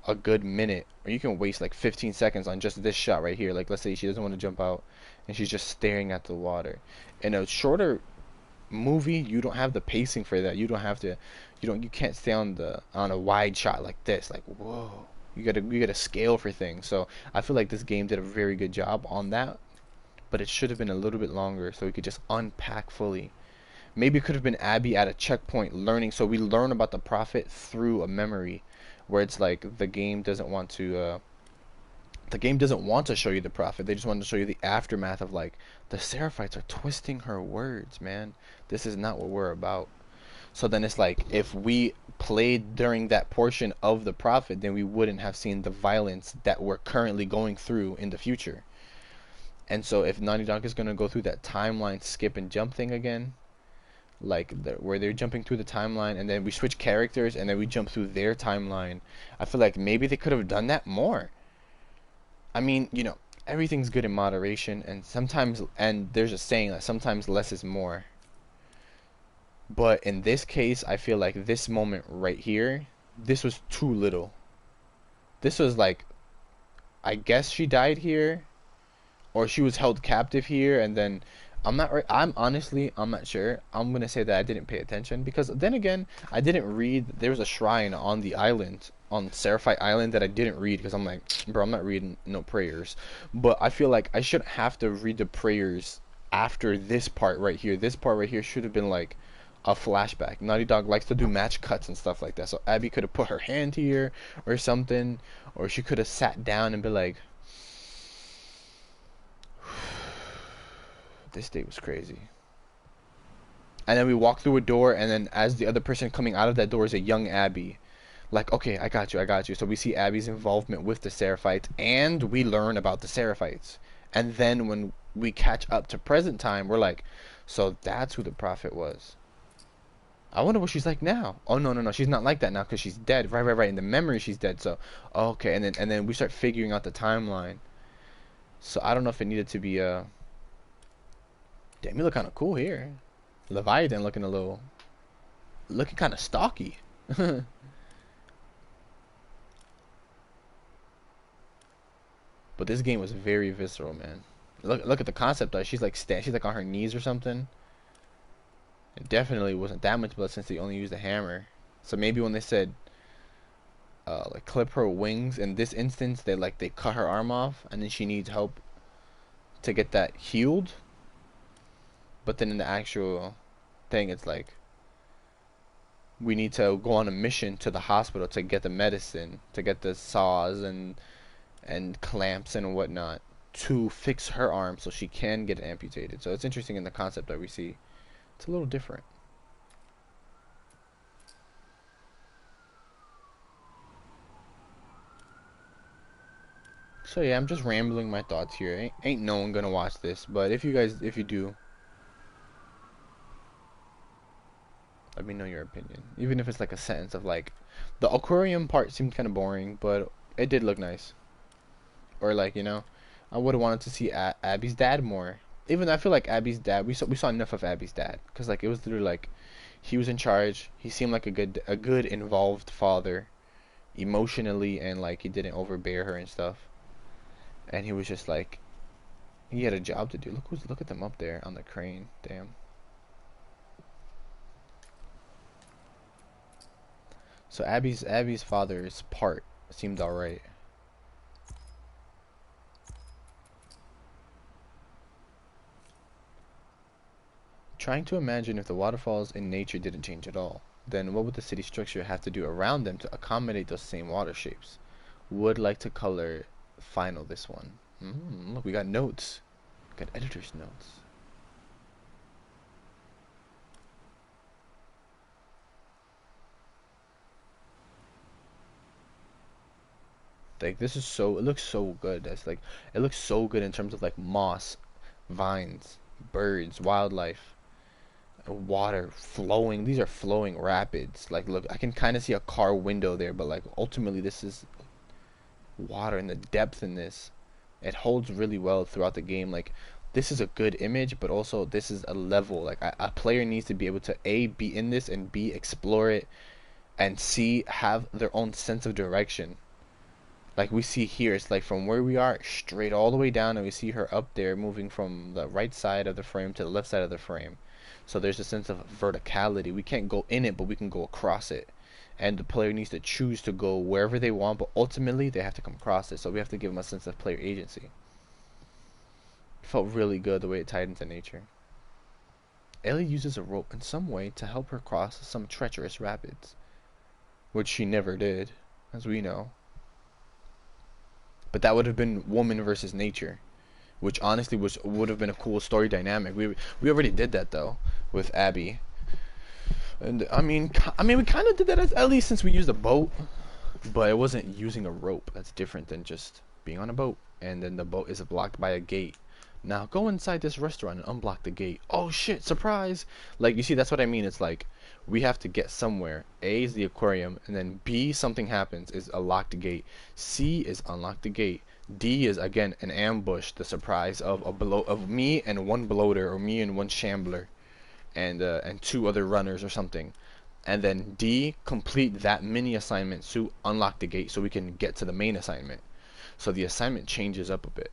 a good minute, or you can waste like 15 seconds on just this shot right here. Like, let's say she doesn't want to jump out and she's just staring at the water. In a shorter movie, you don't have the pacing for that. You can't stay on a wide shot like this, like, whoa. You gotta scale for things. So I feel like this game did a very good job on that, but it should have been a little bit longer so we could just unpack fully. Maybe it could have been Abby at a checkpoint learning, so we learn about the prophet through a memory, where it's like the game doesn't want to show you the prophet. They just want to show you the aftermath of like, the Seraphites are twisting her words, man. This is not what we're about. So then it's like if we played during that portion of the prophet, then we wouldn't have seen the violence that we're currently going through in the future. And so if Naughty Dog is gonna go through that timeline skip and jump thing again, like where they're jumping through the timeline and then we switch characters and then we jump through their timeline, I feel like maybe they could have done that more. I mean, everything's good in moderation, and sometimes, and there's a saying that sometimes less is more. But in this case, I feel like this moment right here, this was too little. This was like, I guess she died here, or she was held captive here, and then I'm not sure. I'm gonna say that I didn't pay attention because then again, I didn't read. There was a shrine on the island, on Seraphite Island, that I didn't read because I'm like, bro, I'm not reading no prayers. But I feel like I shouldn't have to read the prayers after this part right here. This part right here should have been like a flashback. Naughty Dog likes to do match cuts and stuff like that. So Abby could have put her hand here or something, or she could have sat down and be like, this day was crazy. And then we walk through a door, and then as the other person coming out of that door is a young Abby. Like, okay, I got you, I got you. So we see Abby's involvement with the Seraphites, and we learn about the Seraphites. And then when we catch up to present time, we're like, so that's who the prophet was. I wonder what she's like now. Oh, no, no, no, she's not like that now because she's dead. Right, right, right. In the memory, she's dead. So, okay, and then we start figuring out the timeline. So I don't know if it needed to be damn, you look kind of cool here. Leviathan looking kind of stocky. But this game was very visceral, man. Look at the concept art. She's like on her knees or something. It definitely wasn't that much blood since they only used a hammer. So maybe when they said like clip her wings, in this instance they cut her arm off and then she needs help to get that healed. But then in the actual thing, it's like we need to go on a mission to the hospital to get the medicine, to get the saws and clamps and whatnot to fix her arm so she can get amputated. So it's interesting in the concept that we see. It's a little different. So yeah, I'm just rambling my thoughts here. Ain't no one gonna watch this, but if you do, let me know your opinion. Even if it's like a sentence of like, the aquarium part seemed kind of boring, but it did look nice. Or like, I would have wanted to see Abby's dad more. Even though I feel like Abby's dad, we saw enough of Abby's dad, because like it was literally like he was in charge. He seemed like a good involved father, emotionally, and like he didn't overbear her and stuff. And he was just like, he had a job to do. Look at them up there on the crane. Damn. So Abby's father's part seemed alright. Trying to imagine if the waterfalls in nature didn't change at all, then what would the city structure have to do around them to accommodate those same water shapes? Would like to color final this one. Look, we got notes. We got editor's notes. Like this is it looks so good. That's like, it looks so good in terms of like moss, vines, birds, wildlife, water flowing. These are flowing rapids. Like look, I can kind of see a car window there, but like ultimately this is water, and the depth in this, it holds really well throughout the game. Like this is a good image, but also this is a level. Like a player needs to be able to A, be in this, and B, explore it, and C, have their own sense of direction. Like we see here, it's like from where we are straight all the way down, and we see her up there moving from the right side of the frame to the left side of the frame. So there's a sense of verticality. We can't go in it, but we can go across it. And the player needs to choose to go wherever they want, but ultimately they have to come across it. So we have to give them a sense of player agency. It felt really good the way it tied into nature. Ellie uses a rope in some way to help her cross some treacherous rapids, which she never did, as we know. But that would have been woman versus nature, which honestly would have been a cool story dynamic. We already did that though with Abby. And I mean, we kind of did that at least since we used a boat, but it wasn't using a rope. That's different than just being on a boat, and then the boat is blocked by a gate. Now go inside this restaurant and unblock the gate. Oh shit, surprise! Like, you see, that's what I mean. It's like we have to get somewhere. A is the aquarium, and then B, something happens, is a locked gate. C is unlock the gate. D is again an ambush, the surprise of of me and one bloater, or me and one shambler, and two other runners or something. And then D, complete that mini assignment to unlock the gate so we can get to the main assignment. So the assignment changes up a bit.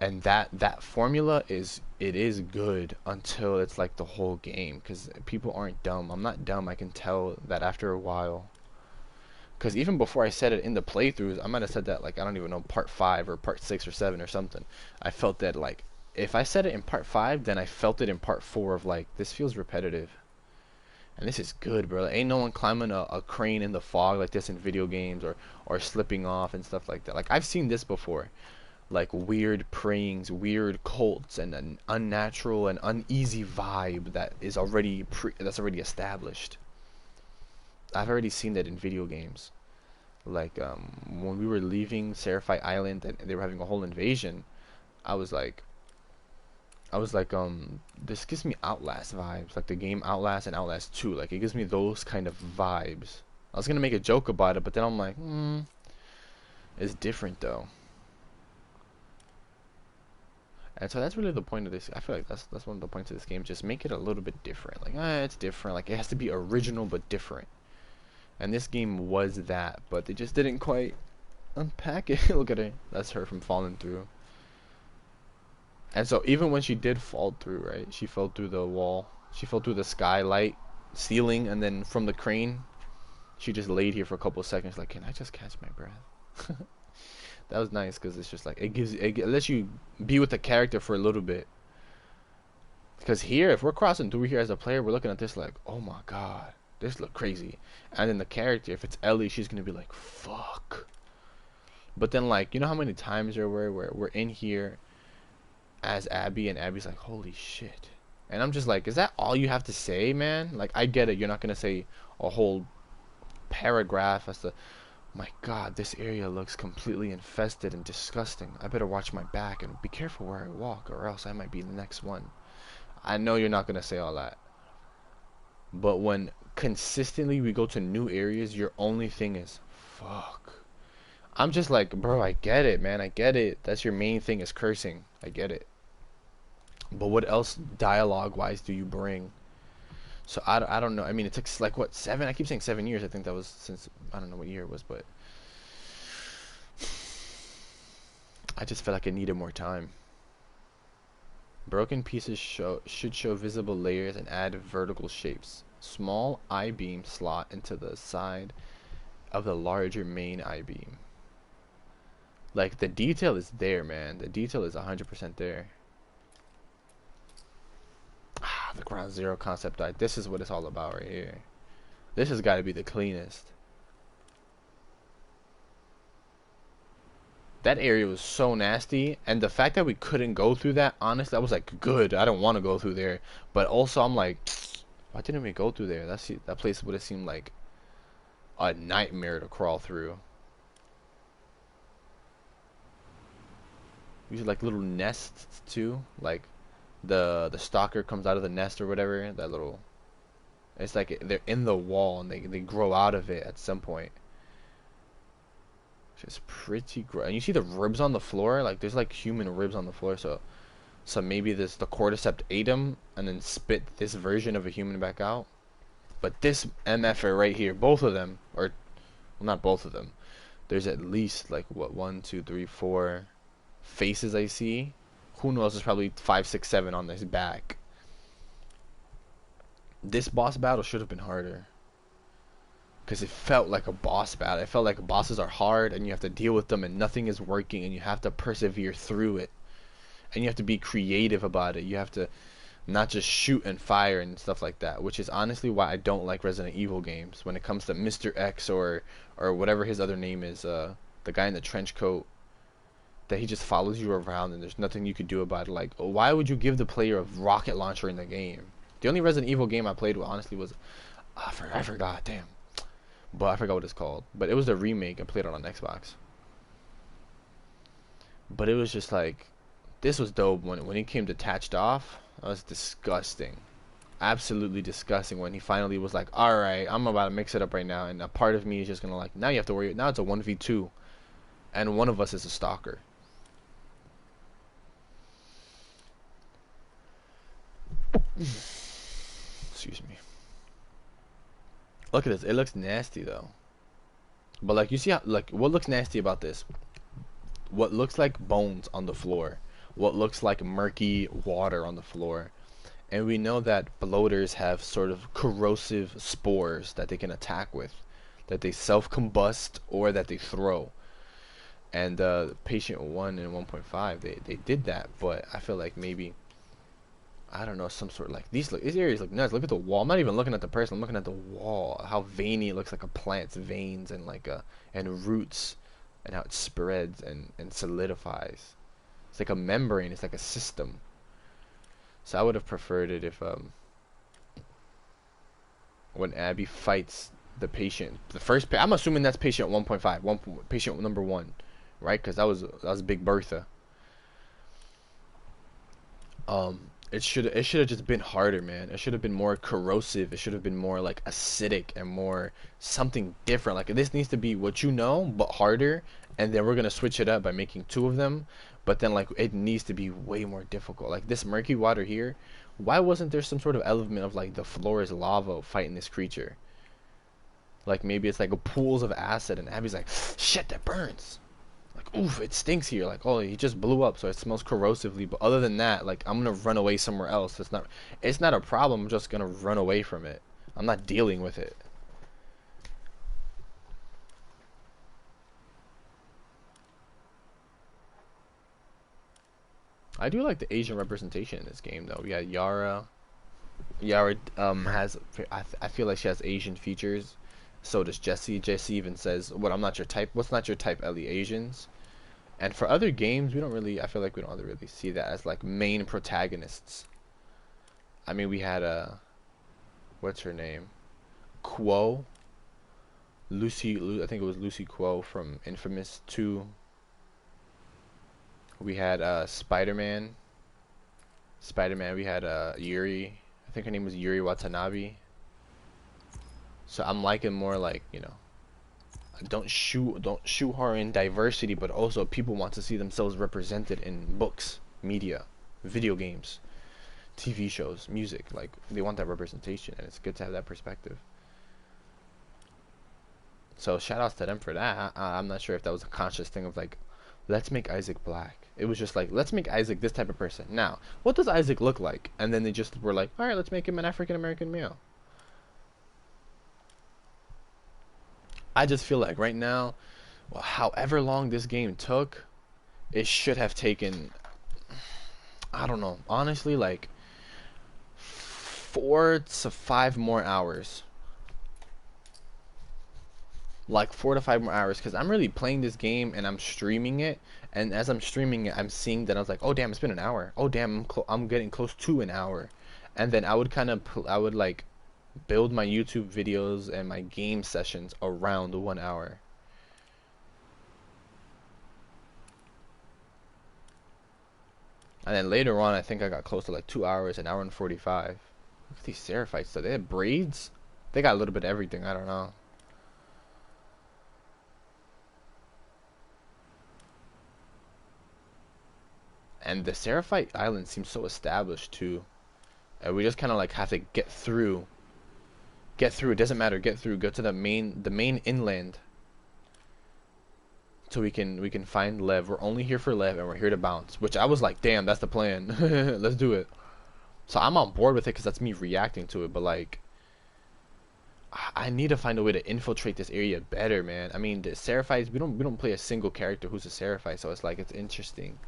And that formula is good until it's like the whole game, because people aren't dumb. I'm not dumb. I can tell that after a while. Because even before I said it in the playthroughs, I might have said that, like, I don't even know, part 5 or part 6 or 7 or something. I felt that, like, if I said it in part 5, then I felt it in part 4 of, like, this feels repetitive. And this is good, bro. Like, ain't no one climbing a crane in the fog like this in video games, or slipping off and stuff like that. Like, I've seen this before. Like, weird prayings, weird cults, and an unnatural and uneasy vibe that is already that's already established. I've already seen that in video games. Like, when we were leaving Seraphite Island and they were having a whole invasion, I was like, this gives me Outlast vibes, like the game Outlast and Outlast 2. Like, it gives me those kind of vibes. I was gonna make a joke about it, but then I'm like, it's different though. And so that's really the point of this. I feel like that's one of the points of this game. Just make it a little bit different. Like, it's different. Like, it has to be original but different. And this game was that, but they just didn't quite unpack it. Look at her. That's her from falling through. And so even when she did fall through, right? She fell through the wall. She fell through the skylight ceiling, and then from the crane, she just laid here for a couple of seconds. Like, can I just catch my breath? That was nice, because it's just like it lets you be with the character for a little bit. Because here, if we're crossing through here as a player, we're looking at this like, oh my god, this look crazy. And then the character, if it's Ellie, she's gonna be like, fuck. But then, like, you know how many times there were where we're in here as Abby, and Abby's like, holy shit. And I'm just like, is that all you have to say, man? Like, I get it, you're not gonna say a whole paragraph as to, my god, this area looks completely infested and disgusting. I better watch my back and be careful where I walk, or else I might be the next one. I know you're not gonna say all that. But when consistently we go to new areas, your only thing is, fuck. I'm just like, bro, I get it, man. I get it. That's your main thing, is cursing. I get it. But what else dialogue-wise do you bring? So I don't know. I mean, it took like, what, 7? I keep saying 7 years. I think that was since, I don't know what year it was, but I just felt like I needed more time. Broken pieces should show visible layers and add vertical shapes. Small I-beam slot into the side of the larger main I-beam. Like, the detail is there, man. The detail is 100% there. The Ground Zero concept art. This is what it's all about right here. This has got to be the cleanest. That area was so nasty, and the fact that we couldn't go through that, honestly, I was like, good. I don't want to go through there. But also, I'm like, why didn't we go through there? That place would have seemed like a nightmare to crawl through. These are like little nests too, like the stalker comes out of the nest or whatever. That little, it's like they're in the wall and they grow out of it at some point. Just pretty gross. And you see the ribs on the floor, like there's like human ribs on the floor. So maybe the cordyceps ate them and then spit this version of a human back out. But this MFer right here, both of them, or well, not both of them. There's at least like, what, 1, 2, 3, 4 faces I see. Who knows? There's probably 5, 6, 7 on his back. This boss battle should have been harder, because it felt like a boss battle. It felt like bosses are hard and you have to deal with them and nothing is working and you have to persevere through it. And you have to be creative about it. You have to not just shoot and fire and stuff like that, which is honestly why I don't like Resident Evil games when it comes to Mr. X or whatever his other name is, the guy in the trench coat, that he just follows you around and there's nothing you could do about it. Like, why would you give the player a rocket launcher in the game? The only Resident Evil game I played honestly was I forgot, damn. But I forgot what it's called. But it was a remake. I played it on Xbox. But it was just like, this was dope when it came detached off. That was disgusting. Absolutely disgusting when he finally was like, alright, I'm about to mix it up right now. And a part of me is just gonna like, now you have to worry. Now it's a 1v2. And one of us is a stalker. Excuse me. Look at this. It looks nasty though. But like, you see how, like, what looks nasty about this? What looks like bones on the floor. What looks like murky water on the floor. And we know that bloaters have sort of corrosive spores that they can attack with. That they self-combust or that they throw. And patient 1 and 1.5, they did that. But I feel like maybe, I don't know, some sort of like, these areas look nuts. Look at the wall. I'm not even looking at the person. I'm looking at the wall. How veiny it looks, like a plant's veins and like and roots, and how it spreads and solidifies. It's like a membrane. It's like a system. So I would have preferred it if when Abby fights the patient, the first. I'm assuming that's patient 1.5, patient number 1, right? Because that was Big Bertha. It should have just been harder, man. It should have been more corrosive. It should have been more like acidic and more something different. Like, this needs to be what you know, but harder. And then we're gonna switch it up by making 2 of them. But then like, it needs to be way more difficult. Like this murky water here. Why wasn't there some sort of element of like the floor is lava fighting this creature? Like maybe it's like a pools of acid, and Abby's like, shit, that burns. Like, oof, it stinks here. Like, oh, he just blew up, so it smells corrosively. But other than that, like, I'm gonna run away somewhere else. It's not a problem. I'm just gonna run away from it. I'm not dealing with it. I do like the Asian representation in this game, though. We got Yara. Yara has, I feel like she has Asian features. So does Jesse. Jesse even says, "What? I'm not your type. What's not your type, Ellie? Asians." And for other games, we don't really. I feel like we don't really see that as like main protagonists. I mean, we had what's her name? Quo. Lucy. I think it was Lucy Quo from Infamous 2. We had Spider-Man. Spider-Man. We had Yuri. I think her name was Yuri Watanabe. So I'm liking more like, you know, don't shoehorn in diversity, but also people want to see themselves represented in books, media, video games, TV shows, music. Like, they want that representation, and it's good to have that perspective. So shout outs to them for that. I'm not sure if that was a conscious thing of like, let's make Isaac black. It was just like, let's make Isaac this type of person. Now, what does Isaac look like? And then they just were like, all right, let's make him an African American male. I just feel like right now, well, however long this game took, it should have taken, I don't know, honestly, like 4 to 5 more hours. Like 4 to 5 more hours, because I'm really playing this game and I'm streaming it, and as I'm streaming it, I'm seeing that I was like, oh damn, it's been an hour. Oh damn, I'm getting close to an hour. And then I would like build my YouTube videos and my game sessions around 1 hour. And then later on, I think I got close to like 2 hours, an hour and 45. Look at these Seraphites. So they have braids? They got a little bit of everything. I don't know. And the Seraphite Island seems so established too. And we just kind of like have to get through. Get through. It doesn't matter. Get through. Go to the main inland. So we can find Lev. We're only here for Lev, and we're here to bounce. Which I was like, damn, that's the plan. Let's do it. So I'm on board with it because that's me reacting to it. But like, I need to find a way to infiltrate this area better, man. I mean, the Seraphites, we don't play a single character who's a Seraphite, so it's like, it's interesting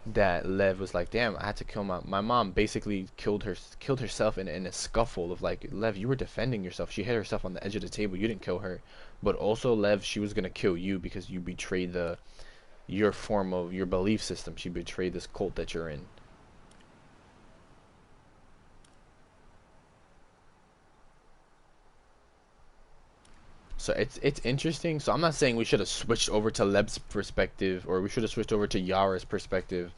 that Lev was like, damn, I had to kill my mom. Basically killed herself in a scuffle of like, Lev, you were defending yourself. She hit herself on the edge of the table. You didn't kill her. But also, Lev, she was gonna kill you because you betrayed your form of your belief system. She betrayed this cult that you're in. So it's interesting. So I'm not saying we should have switched over to Leb's perspective, or we should have switched over to Yara's perspective,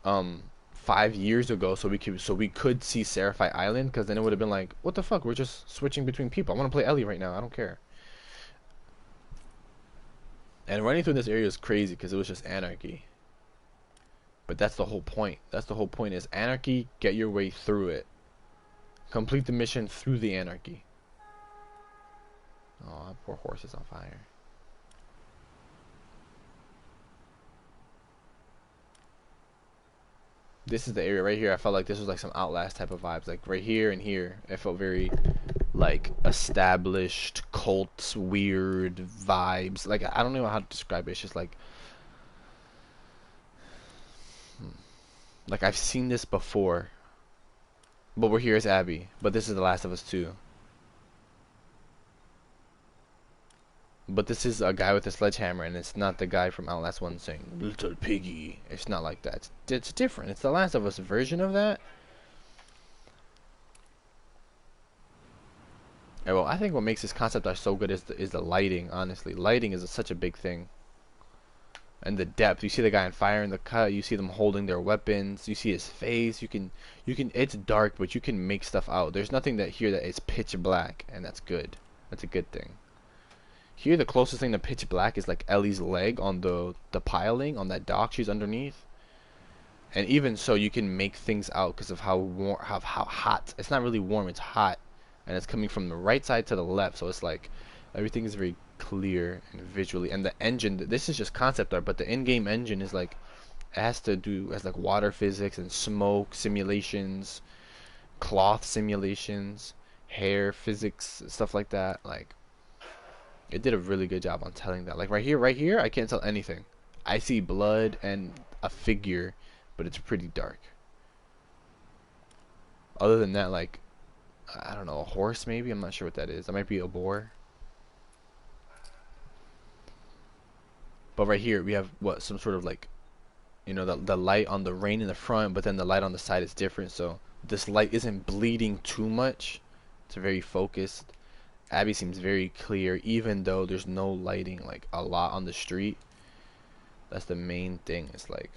5 years ago, so we could see Seraphite Island, because then it would have been like, what the fuck? We're just switching between people. I want to play Ellie right now. I don't care. And running through this area is crazy because it was just anarchy. But that's the whole point. That's the whole point, is anarchy. Get your way through it. Complete the mission through the anarchy. Oh, that poor horse is on fire. This is the area right here. I felt like this was like some Outlast type of vibes. Like right here and here. It felt very like established cults, weird vibes. Like I don't know how to describe it. It's just like I've seen this before. But we're here as Abby. But this is The Last of Us 2. But this is a guy with a sledgehammer, and it's not the guy from Outlast 1 saying, "Little piggy." It's not like that. It's different. It's The Last of Us version of that. And well, I think what makes this concept art so good is the lighting, honestly. Lighting is such a big thing. And the depth. You see the guy on fire in the cut. You see them holding their weapons. You see his face. You can. It's dark, but you can make stuff out. There's nothing that here that is pitch black, and that's good. That's a good thing. Here, the closest thing to pitch black is like Ellie's leg on the piling on that dock she's underneath. And even so, you can make things out because of how warm, how hot. It's not really warm. It's hot, and it's coming from the right side to the left. So it's like everything is very clear and visually. And the engine, this is just concept art, but the in-game engine is like has like water physics and smoke simulations, cloth simulations, hair physics, stuff like that. Like, it did a really good job on telling that. Like right here, I can't tell anything. I see blood and a figure, but it's pretty dark. Other than that, like, I don't know, a horse maybe? I'm not sure what that is. That might be a boar. But right here, we have, what, some sort of like, you know, the light on the rain in the front, but then the light on the side is different. So this light isn't bleeding too much. It's very focused. Abby seems very clear, even though there's no lighting like a lot on the street. That's the main thing. It's like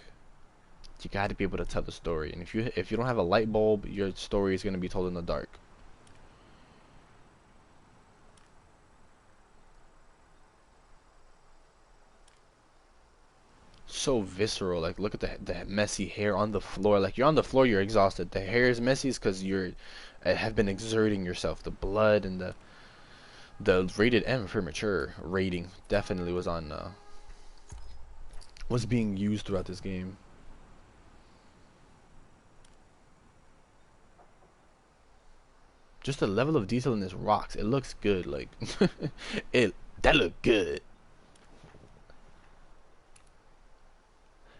you got to be able to tell the story, and if you don't have a light bulb, your story is going to be told in the dark. So visceral. Like, look at the messy hair on the floor. Like, you're on the floor, you're exhausted. The hair is messy because you have been exerting yourself. The blood and the rated M for mature rating definitely was on was being used throughout this game. Just the level of detail in this rocks, it looks good. Like that looked good.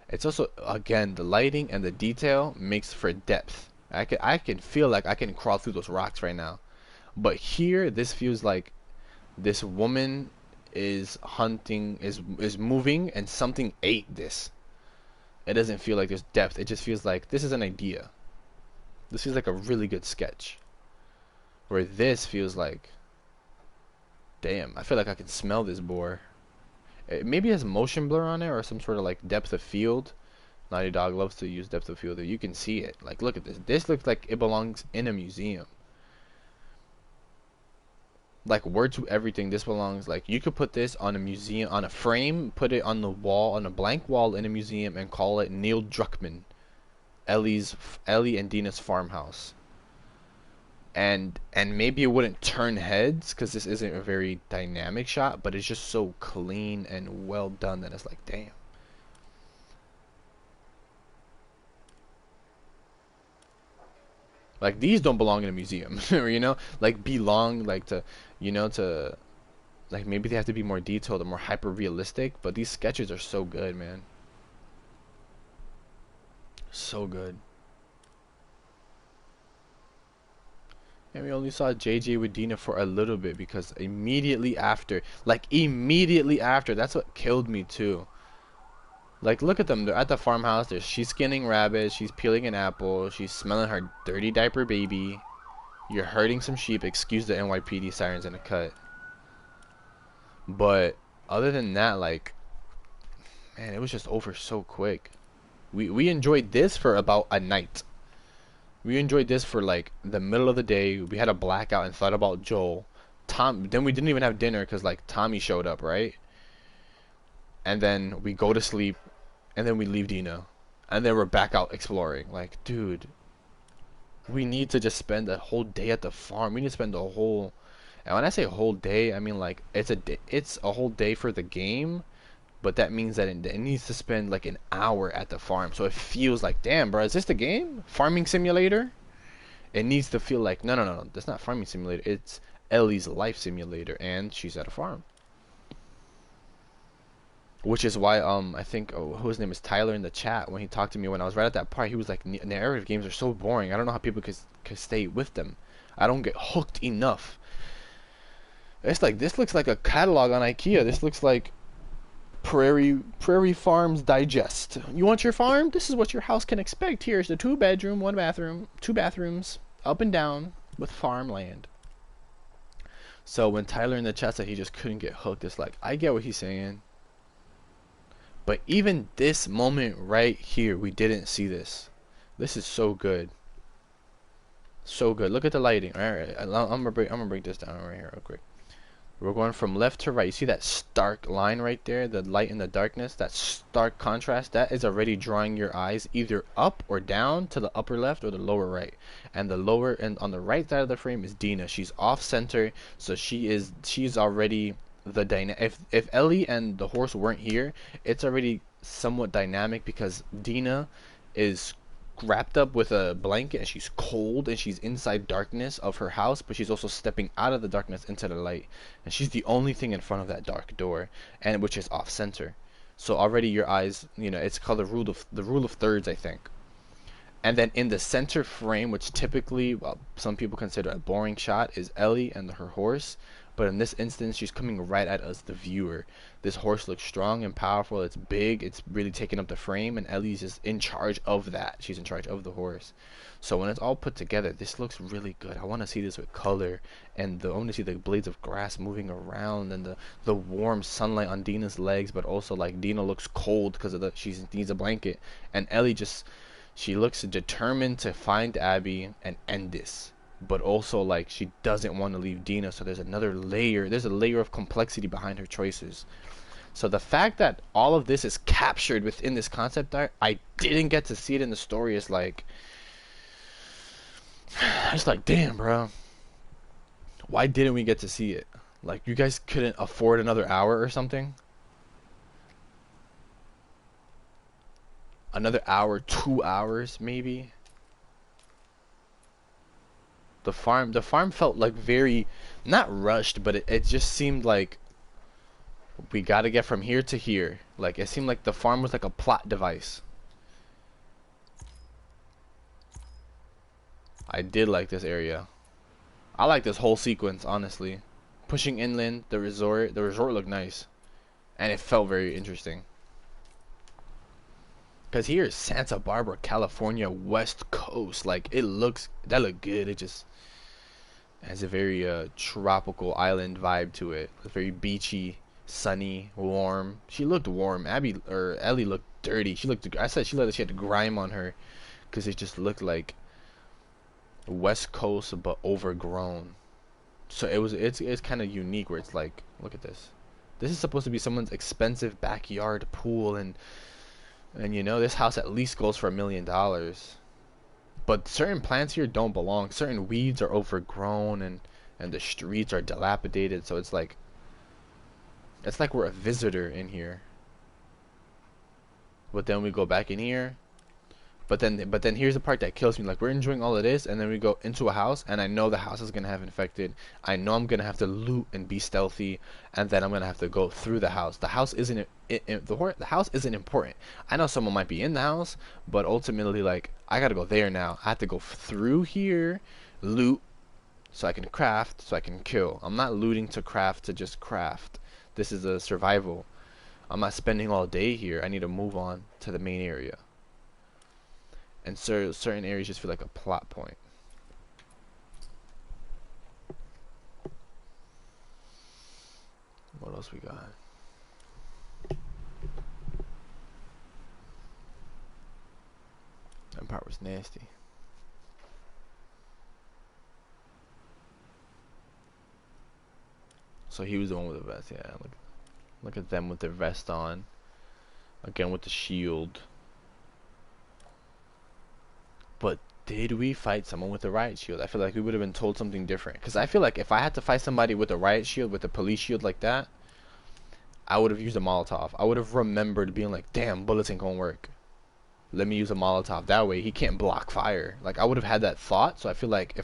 It's also, again, the lighting and the detail makes for depth. I can feel like I can crawl through those rocks right now. But here, this feels like this woman is hunting, is moving, and something ate this. It doesn't feel like there's depth. It just feels like this is an idea. This feels like a really good sketch. Where this feels like, damn, I feel like I can smell this boar. Maybe it has motion blur on it or some sort of like depth of field. Naughty Dog loves to use depth of field there. You can see it. Like, look at this. This looks like it belongs in a museum. Like, word to everything, this belongs, like, you could put this on a museum, on a frame, put it on the wall, on a blank wall in a museum, and call it Neil Druckmann, Ellie and Dina's farmhouse. And maybe it wouldn't turn heads, because this isn't a very dynamic shot, but it's just so clean and well done that it's like, damn. Like, these don't belong in a museum, you know? Like, belong, like, to, you know, to, like, maybe they have to be more detailed and more hyper-realistic, but these sketches are so good, man. So good. And we only saw JJ with Dina for a little bit, because immediately after, that's what killed me, too. Like, look at them. They're at the farmhouse. She's skinning rabbits. She's peeling an apple. She's smelling her dirty diaper baby. You're herding some sheep. Excuse the NYPD sirens in a cut. But other than that, like, man, it was just over so quick. We enjoyed this for about a night. We enjoyed this for like the middle of the day. We had a blackout and thought about Joel. Then we didn't even have dinner because like Tommy showed up, right? And then we go to sleep, and then we leave Dina, and then we're back out exploring. Like, dude, we need to just spend a whole day at the farm. We need to spend a whole, and when I say whole day, I mean like it's a whole day for the game, but that means that it needs to spend like an hour at the farm, so it feels like, damn, bro, is this the game? Farming simulator? It needs to feel like, no, no, no, no, that's not farming simulator. It's Ellie's life simulator, and she's at a farm. Which is why I think who his name is Tyler in the chat, when he talked to me when I was right at that part, he was like, narrative games are so boring. I don't know how people could stay with them. I don't get hooked enough. It's like, this looks like a catalog on IKEA. This looks like Prairie Farms Digest. You want your farm? This is what your house can expect. Here's the 2-bedroom, 1-bathroom, 2 bathrooms, up and down with farmland. So when Tyler in the chat said he just couldn't get hooked, it's like, I get what he's saying. But even this moment right here, we didn't see this. This is so good. So good. Look at the lighting. Alright, I'm gonna break this down right here real quick. We're going from left to right. You see that stark line right there? The light and the darkness? That stark contrast? That is already drawing your eyes either up or down to the upper left or the lower right. And the lower, and on the right side of the frame is Dina. She's off center, so she's already the dynamic. If Ellie and the horse weren't here, it's already somewhat dynamic because Dina is wrapped up with a blanket and she's cold and she's inside darkness of her house, but she's also stepping out of the darkness into the light, and she's the only thing in front of that dark door, and which is off center. So already your eyes, you know, it's called the rule of thirds, I think. And then in the center frame, which typically, well, some people consider a boring shot, is Ellie and her horse. But in this instance, she's coming right at us, the viewer. This horse looks strong and powerful. It's big. It's really taking up the frame. And Ellie's just in charge of that. She's in charge of the horse. So when it's all put together, this looks really good. I want to see this with color. And I want to see the blades of grass moving around. And the warm sunlight on Dina's legs. But also, like, Dina looks cold because she needs a blanket. And Ellie just... she looks determined to find Abby and end this, but also like she doesn't want to leave Dina. So there's another layer. There's a layer of complexity behind her choices. So the fact that all of this is captured within this concept art, I didn't get to see it in the story, is like, it's like, damn, bro. Why didn't we get to see it? Like, you guys couldn't afford another hour or something? Another hour, 2 hours, maybe. The farm felt like very, not rushed, but it just seemed like we gotta get from here to here. Like, it seemed like the farm was like a plot device. I did like this area. I like this whole sequence, honestly. Pushing inland, the resort looked nice, and it felt very interesting. Cause here is Santa Barbara, California, West Coast. Like, that looked good. It just has a very tropical island vibe to it. It's very beachy, sunny, warm. She looked warm. Ellie looked dirty. I said she had grime on her, cause it just looked like West Coast but overgrown. So it's kind of unique where it's like, look at this. This is supposed to be someone's expensive backyard pool, and you know, this house at least goes for $1 million. But certain plants here don't belong. Certain weeds are overgrown, and the streets are dilapidated. So it's like we're a visitor in here. But then we go back in here. But then here's the part that kills me. Like, we're enjoying all of this, and then we go into a house, and I know the house is gonna have infected. I know I'm gonna have to loot and be stealthy, and then I'm gonna have to go through the house. The house isn't the house isn't important. I know someone might be in the house, but ultimately, like, I gotta go there now. I have to go through here, loot, so I can craft, so I can kill. I'm not looting to craft to just craft. This is a survival. I'm not spending all day here. I need to move on to the main area. And certain areas just feel like a plot point. What else we got? That part was nasty. So he was the one with the vest. Yeah, look at them with their vest on. Again with the shield. But did we fight someone with a riot shield? I feel like we would have been told something different. Because I feel like if I had to fight somebody with a riot shield, with a police shield like that, I would have used a Molotov. I would have remembered being like, damn, bullets ain't gonna work. Let me use a Molotov. That way he can't block fire. Like, I would have had that thought. So I feel like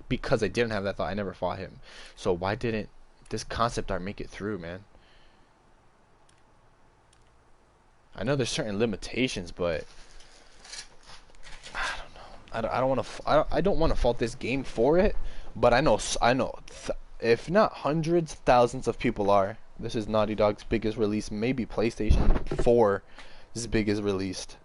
because I didn't have that thought, I never fought him. So why didn't this concept art make it through, man? I know there's certain limitations, but I don't know. I don't want to fault this game for it, but I know if not hundreds, thousands of people are. This is Naughty Dog's biggest release, maybe PlayStation 4's biggest released.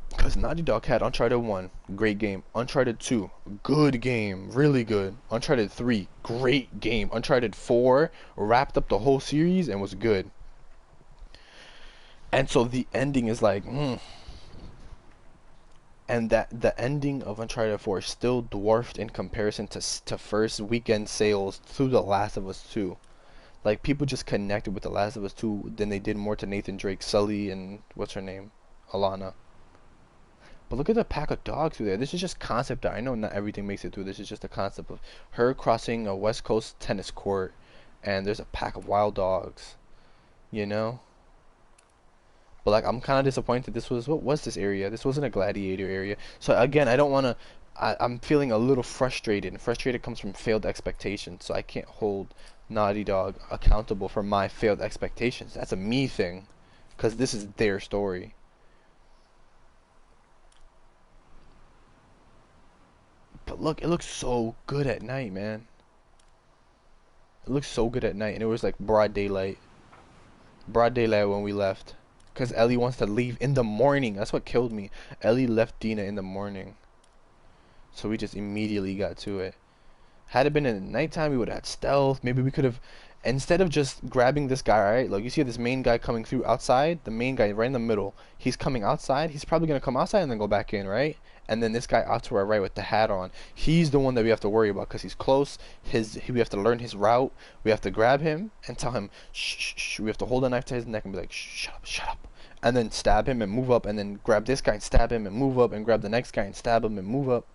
Because Naughty Dog had Uncharted 1, great game. Uncharted 2, good game, really good. Uncharted 3, great game. Uncharted 4 wrapped up the whole series and was good. And so the ending is like, and that the ending of Uncharted 4 is still dwarfed in comparison to first weekend sales to The Last of Us 2. Like, people just connected with The Last of Us 2 than they did more to Nathan Drake, Sully, and what's her name? Alana. But look at the pack of dogs through there. This is just concept art. I know not everything makes it through. This is just a concept of her crossing a West Coast tennis court, and there's a pack of wild dogs. You know? But like, I'm kind of disappointed. What was this area? This wasn't a gladiator area. So again, I don't want to. I'm feeling a little frustrated, and frustrated comes from failed expectations. So I can't hold Naughty Dog accountable for my failed expectations. That's a me thing, because this is their story. But look, it looks so good at night, man. It looks so good at night, and it was like broad daylight. Broad daylight when we left. Because Ellie wants to leave in the morning. That's what killed me. Ellie left Dina in the morning. So we just immediately got to it. Had it been in the nighttime, we would have had stealth. Maybe we could have, instead of just grabbing this guy, right? Like, you see this main guy coming through outside? The main guy right in the middle. He's coming outside. He's probably going to come outside and then go back in, right? And then this guy out to our right with the hat on. He's the one that we have to worry about because he's close. We have to learn his route. We have to grab him and tell him, shh, shh, shh. We have to hold a knife to his neck and be like, shh, shut up, shut up. And then stab him and move up, and then grab this guy and stab him and move up, and grab the next guy and stab him and move up.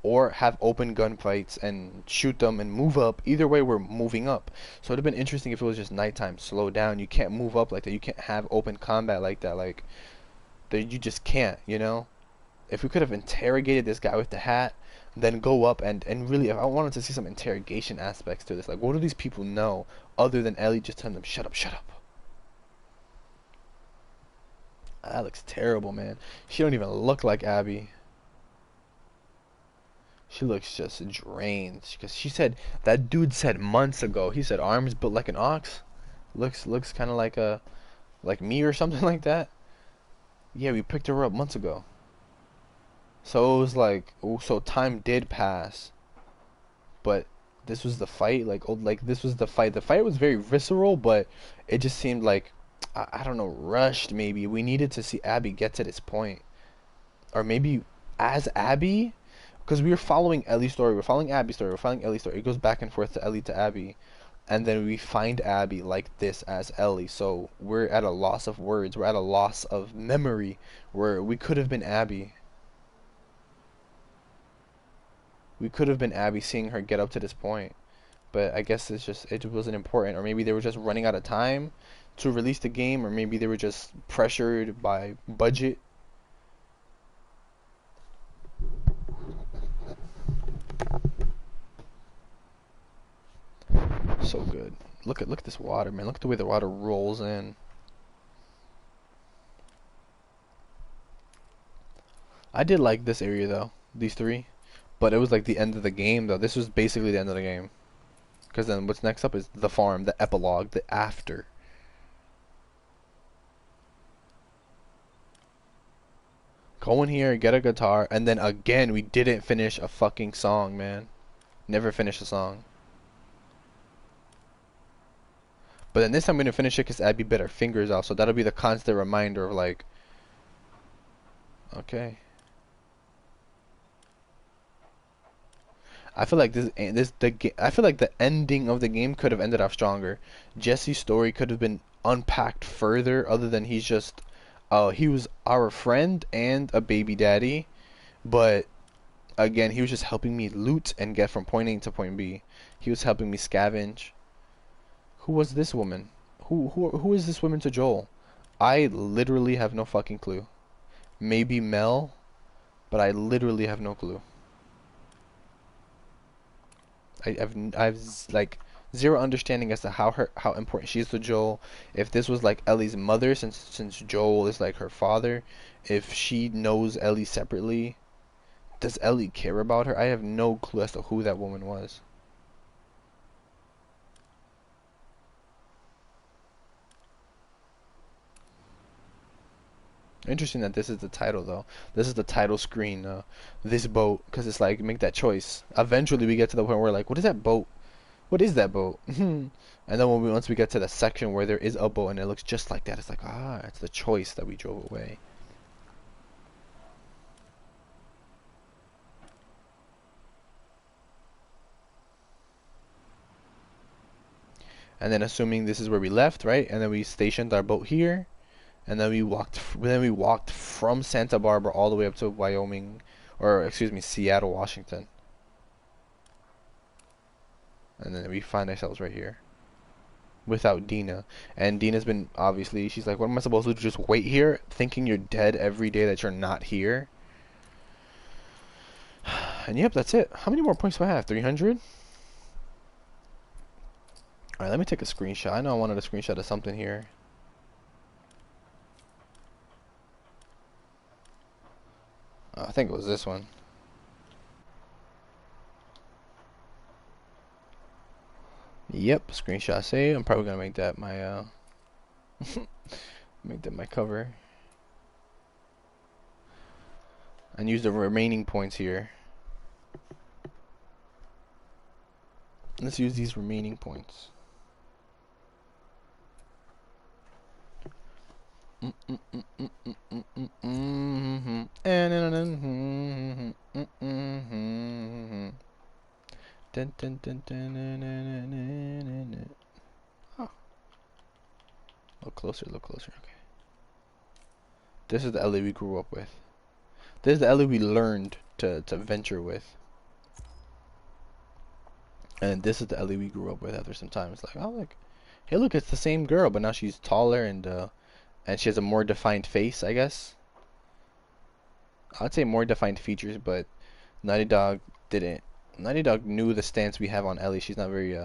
Or have open gunfights and shoot them and move up. Either way, we're moving up. So it would have been interesting if it was just nighttime. Slow down. You can't move up like that. You can't have open combat like that. Like, you just can't, you know? If we could have interrogated this guy with the hat, then go up and really, if I wanted to see some interrogation aspects to this. Like, what do these people know other than Ellie just telling them, shut up, shut up? That looks terrible, man. She don't even look like Abby. She looks just drained. Because she said, that dude said months ago, he said arms built like an ox. Looks kind of like me or something like that. Yeah, we picked her up months ago. So it was like, so time did pass. But this was the fight, this was the fight. The fight was very visceral, but it just seemed like, I don't know, rushed maybe. We needed to see Abby get to this point. Or maybe as Abby, because we were following Ellie's story, we're following Abby's story, we're following Ellie's story. It goes back and forth to Ellie to Abby. And then we find Abby like this as Ellie. So we're at a loss of words. We're at a loss of memory where we could have been Abby. We could have been Abby seeing her get up to this point. But I guess it wasn't important. Or maybe they were just running out of time to release the game. Or maybe they were just pressured by budget. So good. Look at this water, man. Look at the way the water rolls in. I did like this area though. These three. But it was like the end of the game though. This was basically the end of the game. Because then what's next up is the farm, the epilogue, the after. Go in here, get a guitar, and then again, we didn't finish a fucking song, man. Never finish a song. But then this time we're gonna finish it because Abby bit our fingers off, so that'll be the constant reminder of like, okay. I feel like I feel like the ending of the game could have ended off stronger. Jesse's story could have been unpacked further, other than he's just, he was our friend and a baby daddy, but again, he was just helping me loot and get from point A to point B. He was helping me scavenge. Who was this woman? Who is this woman to Joel? I literally have no fucking clue. Maybe Mel, but I literally have no clue. I've like zero understanding as to how important she is to Joel. If this was like Ellie's mother, since Joel is like her father, if she knows Ellie separately, does Ellie care about her? I have no clue as to who that woman was. Interesting that this is the title though. This is the title screen. This boat, because it's like make that choice. Eventually, we get to the point where like, what is that boat? What is that boat? And then once we get to the section where there is a boat and it looks just like that, it's like, it's the choice that we drove away. And then assuming this is where we left, right? And then we stationed our boat here, and then we walked from Santa Barbara all the way up to Wyoming, or excuse me, Seattle, Washington. And then we find ourselves right here without Dina. And Dina's been, obviously, she's like, what am I supposed to do? Just wait here thinking you're dead every day that you're not here? And yep, that's it. How many more points do I have? 300? Alright, let me take a screenshot. I know I wanted a screenshot of something here. I think it was this one. Yep, screenshot save. I'm probably gonna make that my make that my cover. And use the remaining points here. Let's use these remaining points. Oh. Look closer, look closer. Okay. This is the Ellie we grew up with. This is the Ellie we learned to venture with. And this is the Ellie we grew up with after some time. It's like, oh look, hey look, it's the same girl, but now she's taller and she has a more defined face, I guess. I'd say more defined features, but Naughty Dog didn't. Naughty Dog knew the stance we have on Ellie. She's not very,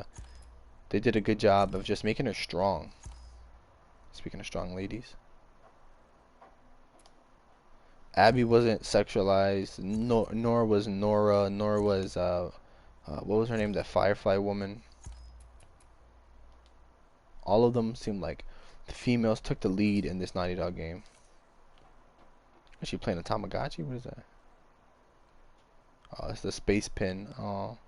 they did a good job of just making her strong. Speaking of strong ladies. Abby wasn't sexualized, nor was Nora, nor was, what was her name, that Firefly woman. All of them seemed like the females took the lead in this Naughty Dog game. Is she playing a Tamagotchi? What is that? Oh, it's the space pin. Oh.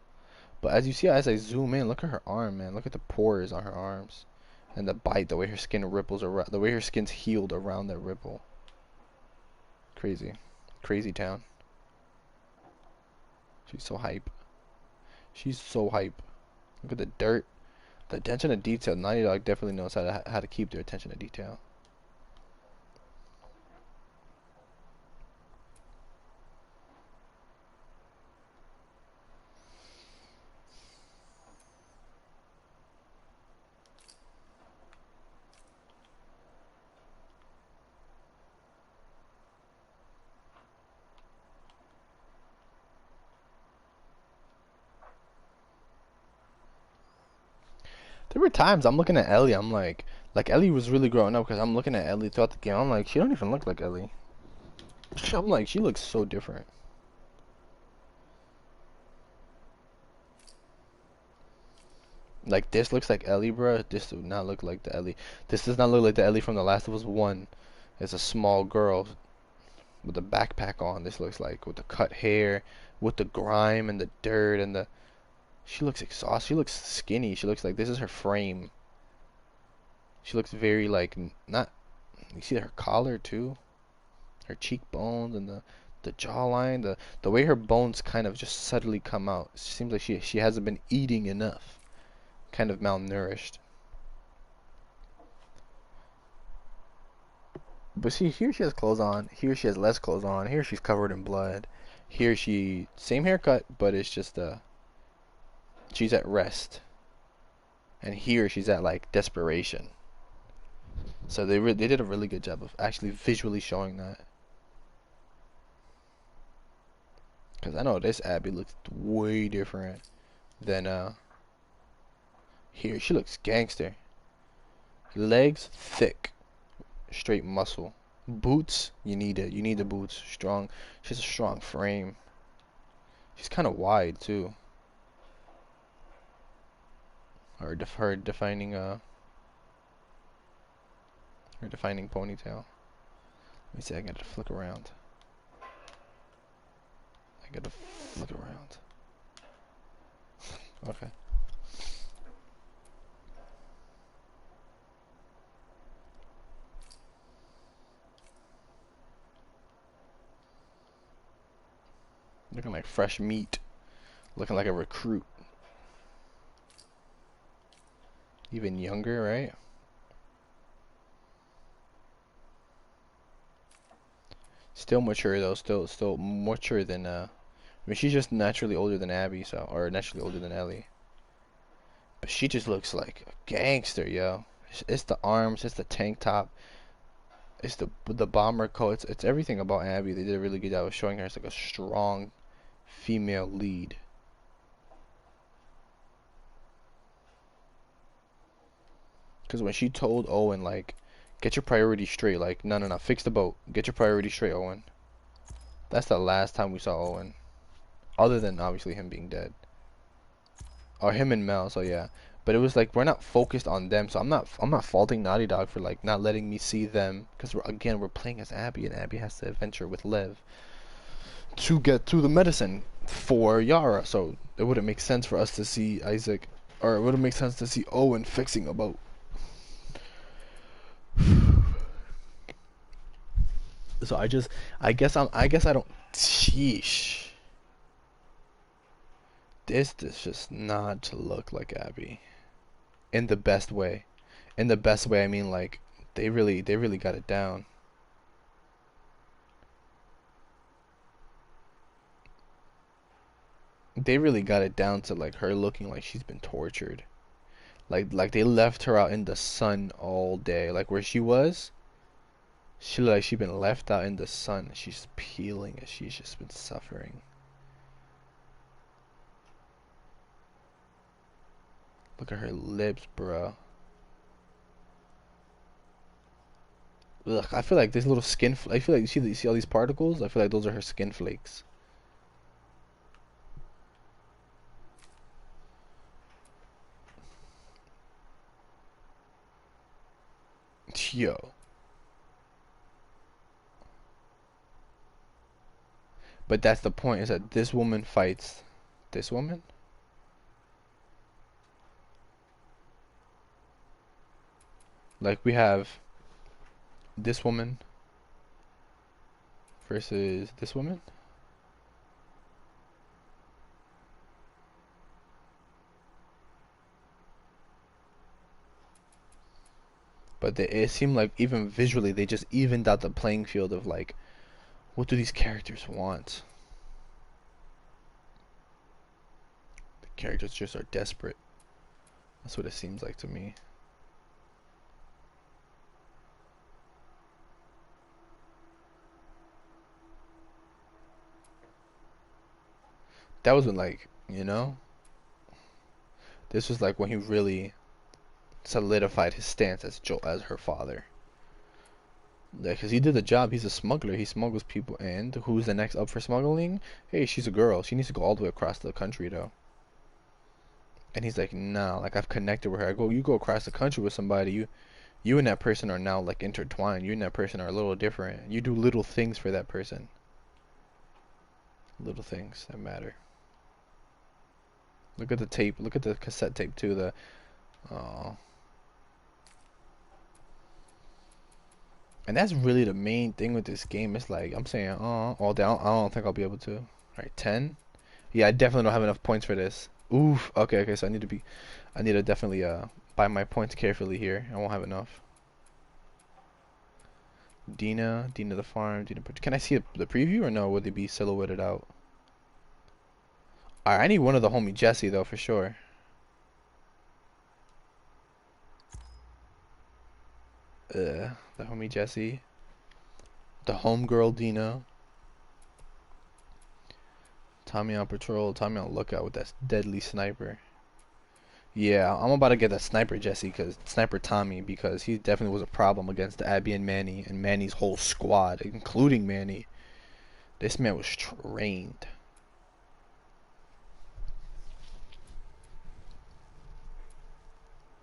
But as you see, as I zoom in, look at her arm, man. Look at the pores on her arms. And the bite, the way her skin ripples around, the way her skin's healed around that ripple. Crazy. Crazy town. She's so hype. She's so hype. Look at the dirt. The attention to detail. Naughty Dog definitely knows how to keep their attention to detail. There were times I'm looking at Ellie, I'm like Ellie was really growing up, because I'm looking at Ellie throughout the game. I'm like, she don't even look like Ellie. I'm like, she looks so different. Like, this looks like Ellie, bro. This does not look like the Ellie. This does not look like the Ellie from The Last of Us 1. It's a small girl. with the backpack on. This looks like with the cut hair, with the grime and the dirt and the. She looks exhausted. She looks skinny. She looks like this is her frame. She looks very like not. You see her collar too, her cheekbones and the jawline, the way her bones kind of just suddenly come out. It seems like she hasn't been eating enough, kind of malnourished. But see, here she has clothes on. Here she has less clothes on. Here she's covered in blood. Here she same haircut, but it's just she's at rest. And here she's at like desperation. So they did a really good job of actually visually showing that. Cause I know this Abby looks way different than here. She looks gangster. Legs thick, straight muscle. Boots, you need it. You need the boots. Strong. She has a strong frame. She's kind of wide too. Her defining her defining ponytail. Let me see. I gotta flick around. I gotta flick around. Okay. Looking like fresh meat. Looking like a recruit. Even younger, right? Still mature though. Still mature than I mean, she's just naturally older than Abby, so or naturally older than Ellie. But she just looks like a gangster, yo. It's the arms, it's the tank top, it's the bomber coat. It's everything about Abby. They did a really good job of showing her as like a strong female lead. Because when she told Owen, like, get your priorities straight, like, no, fix the boat. Get your priorities straight, Owen. That's the last time we saw Owen. Other than, obviously, him being dead. Or him and Mel, so yeah. But it was like, we're not focused on them, so I'm not faulting Naughty Dog for, like, not letting me see them. Because, we're playing as Abby, and Abby has to adventure with Lev to get to the medicine for Yara. So, it wouldn't make sense for us to see Isaac, or it wouldn't make sense to see Owen fixing a boat. So I guess I don't. Sheesh. This does just not look like Abby, in the best way. In the best way, I mean like they really got it down. They really got it down to like her looking like she's been tortured. Like they left her out in the sun all day, like where she was. She looked like she'd been left out in the sun. She's peeling and she's just been suffering. Look at her lips, bro. Ugh, I feel like this little skin. I feel like you see all these particles. I feel like those are her skin flakes. Yo. But that's the point, is that this woman fights this woman? Like we have this woman versus this woman? But it seemed like even visually they just evened out the playing field of like, what do these characters want? The characters just are desperate. That's what it seems like to me. That was when, like, you know, this was like when he really solidified his stance as Joel, as her father. Yeah, because he did the job. He's a smuggler. He smuggles people. And who's the next up for smuggling? Hey, she's a girl. She needs to go all the way across the country, though. And he's like, nah, like, I've connected with her. You go across the country with somebody, You and that person are now like intertwined. You and that person are a little different. You do little things for that person. Little things that matter. Look at the tape. Look at the cassette tape too. The and that's really the main thing with this game. It's like I'm saying, all day. I don't think I'll be able to. All right, 10. Yeah, I definitely don't have enough points for this. Oof. Okay, okay. So I need to definitely buy my points carefully here. I won't have enough. Dina the farm. Can I see the preview or no? Would they be silhouetted out? Alright, I need one of the homie Jesse though for sure. The homie Jesse. The homegirl Dina. Tommy on patrol. Tommy on lookout with that deadly sniper. Yeah, I'm about to get that sniper Jesse, sniper Tommy, because he definitely was a problem against Abby and Manny's whole squad, including Manny. This man was trained.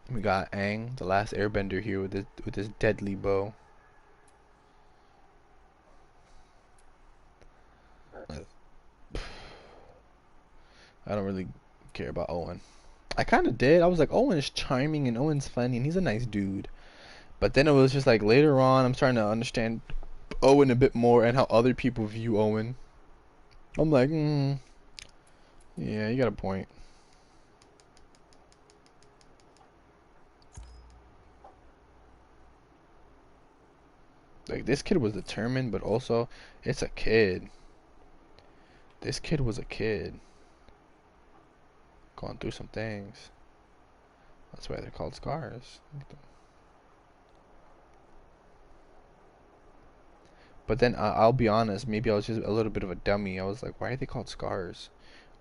We got Aang, the last airbender here with this deadly bow. I don't really care about Owen. I kind of did. I was like, Owen is charming and Owen's funny and he's a nice dude. But then it was just like later on, I'm starting to understand Owen a bit more and how other people view Owen. I'm like, yeah, you got a point. Like, this kid was determined, but also, it's a kid. This kid was a kid. Going through some things. That's why they're called scars. But then, I'll be honest, maybe I was just a little bit of a dummy. I was like, why are they called scars?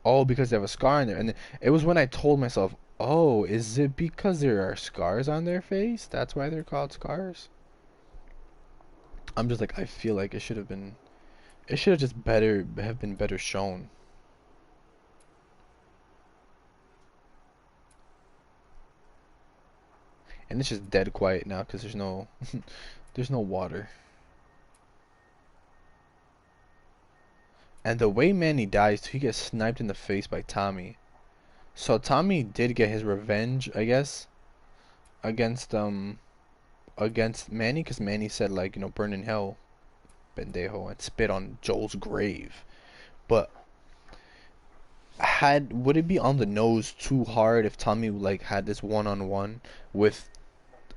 Oh, because they have a scar in there. And it was when I told myself, oh, is it because there are scars on their face? That's why they're called scars? I'm just like, I feel like it should have just have been better shown. And it's just dead quiet now because there's no there's no water. And the way Manny dies, he gets sniped in the face by Tommy. So Tommy did get his revenge, I guess, against Manny, because Manny said, like, burn in hell, pendejo, and spit on Joel's grave. But would it be on the nose too hard if Tommy like had this one-on-one with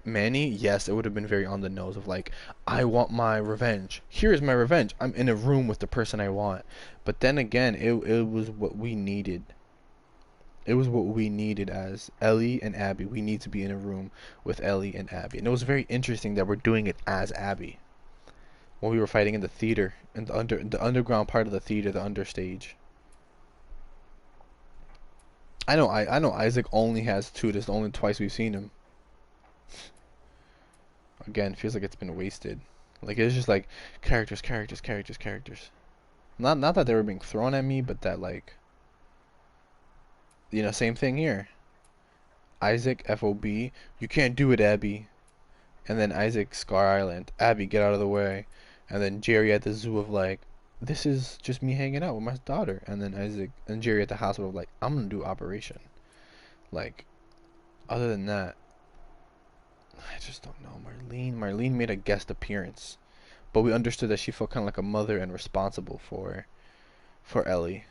Manny? Yes, it would have been very on the nose of like, I want my revenge. Here's my revenge. I'm in a room with the person I want. But then again, it was what we needed. It was what we needed as Ellie and Abby. We need to be in a room with Ellie and Abby. And it was very interesting that we're doing it as Abby. When we were fighting in the theater, in the underground part of the theater, the understage. I know Isaac only has 2. This is only twice we've seen him. Again, feels like it's been wasted. Like, it's just like characters. Not that they were being thrown at me, but that, like, same thing here. Isaac FOB, you can't do it, Abby. And then Isaac Scar Island, Abby, get out of the way. And then Jerry at the zoo of like, this is just me hanging out with my daughter. And then Isaac and Jerry at the hospital of like, I'm gonna do operation. Like, other than that, I just don't know. Marlene made a guest appearance, but we understood that she felt kind of like a mother and responsible for Ellie.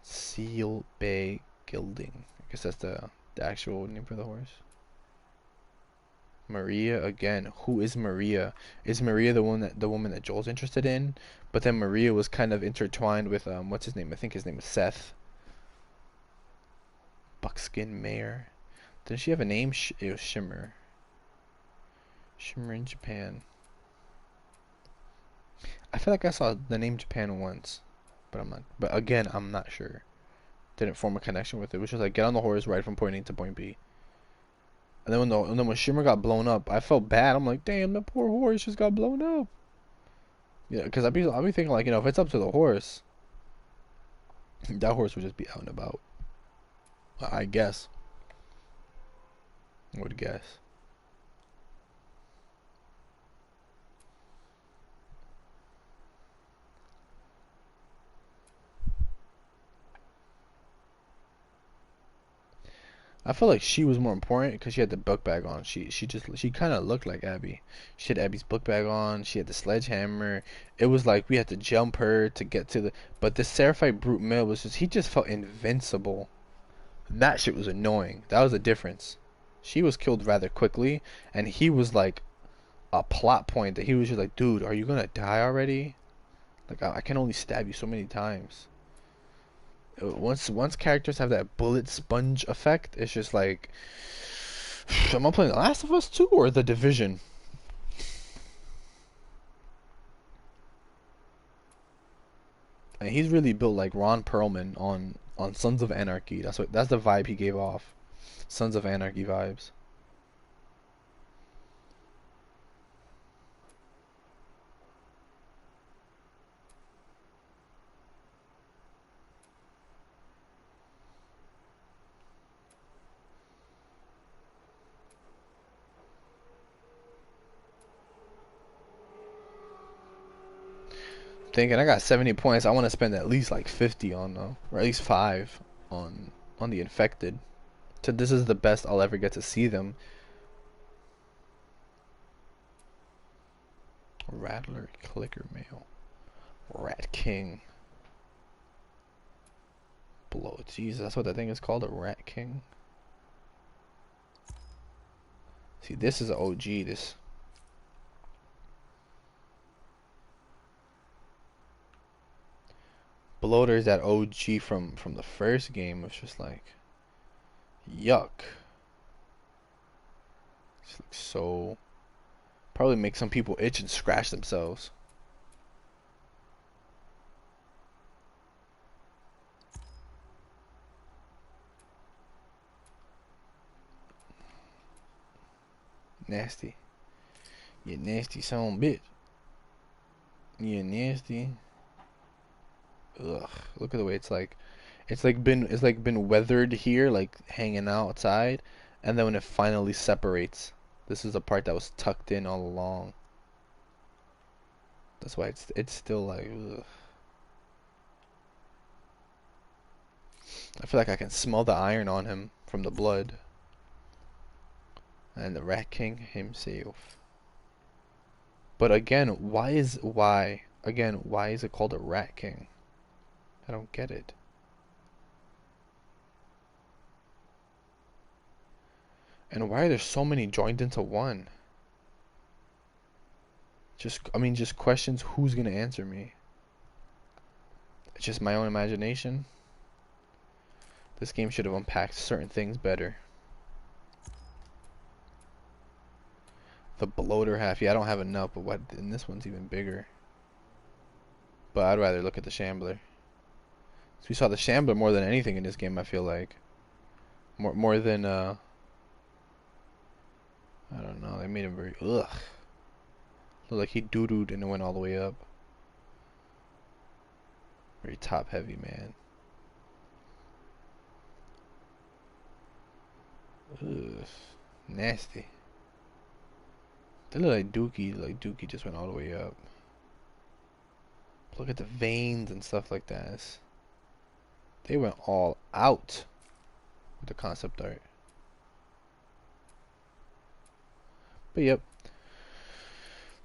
Seal Bay Gilding. I guess that's the actual name for the horse. Maria again. Who is Maria? Is Maria the woman that Joel's interested in? But then Maria was kind of intertwined with what's his name? I think his name is Seth. Buckskin Mayor. Did she have a name? It was Shimmer. Shimmer in Japan. I feel like I saw the name Japan once, but I'm not sure. Didn't form a connection with it. It was just like, get on the horse, ride from point A to point B. And then when Shimmer got blown up, I felt bad. I'm like, damn, that poor horse just got blown up. Yeah, because I'll be thinking like, if it's up to the horse, that horse would just be out and about. I guess. I would guess. I feel like she was more important because she had the book bag on. She kind of looked like Abby. She had Abby's book bag on. She had the sledgehammer. It was like we had to jump her to get to the. But the Seraphite brute male was just, he just felt invincible. That shit was annoying. That was the difference. She was killed rather quickly, and he was like a plot point that he was just like, dude, are you gonna die already? Like I can only stab you so many times. Once characters have that bullet sponge effect, it's just like, am I playing The Last of Us 2 or The Division? And he's really built like Ron Perlman on Sons of Anarchy. That's the vibe he gave off. Sons of Anarchy vibes. Thinking I got 70 points, I want to spend at least like 50 on or at least 5 on the infected. So this is the best I'll ever get to see them. Rattler, clicker mail, Rat King. Blow, Jesus, that's what that thing is called, a Rat King. See, this is an OG. This. Bloater is that OG from the first game. It's just like, yuck. It's like so. Probably make some people itch and scratch themselves. Nasty. You nasty son bitch. You nasty. Ugh. Look at the way it's like. It's like been weathered here, like hanging outside, and then when it finally separates, this is the part that was tucked in all along. That's why it's still like, ugh. I feel like I can smell the iron on him from the blood. And the Rat King himself. But again, why is it called a Rat King? I don't get it. And why are there so many joined into one? Just questions who's gonna answer me. It's just my own imagination. This game should have unpacked certain things better. The bloater half, yeah, I don't have enough, but and this one's even bigger. But I'd rather look at the shambler. So we saw the shambler more than anything in this game, I feel like. More than I don't know, they made him very ugh. Looked like he doo-dooed and it went all the way up. Very top heavy, man. Ugh. Nasty. They look like Dookie just went all the way up. Look at the veins and stuff like that. They went all out with the concept art. But yep.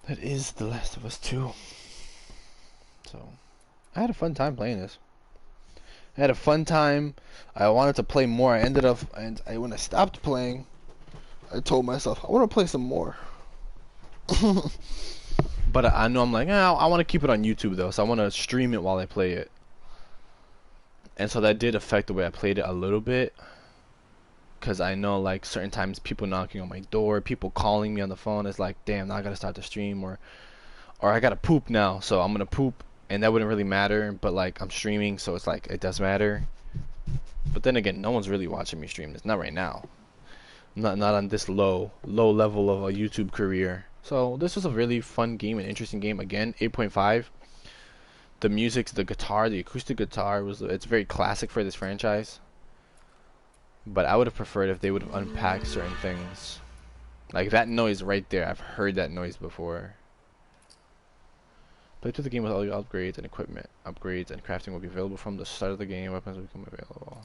That is The Last of Us 2. So, I had a fun time playing this. I had a fun time. I wanted to play more. When I stopped playing, I told myself, I want to play some more. But I know I'm like, I want to keep it on YouTube though, so I want to stream it while I play it. And so that did affect the way I played it a little bit. Because I know like certain times people knocking on my door, people calling me on the phone. It's like, damn, now I gotta start the stream, or I gotta poop now, so I'm gonna poop. And that wouldn't really matter, but like I'm streaming, so it's like it does matter. But then again, no one's really watching me stream this, not right now. Not on this low level of a YouTube career. So this was a really fun game, an interesting game. Again, 8.5. The music, the guitar, the acoustic guitar it's very classic for this franchise. But I would have preferred if they would have unpacked certain things. Like that noise right there. I've heard that noise before. Play through the game with all your upgrades and equipment. Upgrades and crafting will be available from the start of the game. Weapons will become available.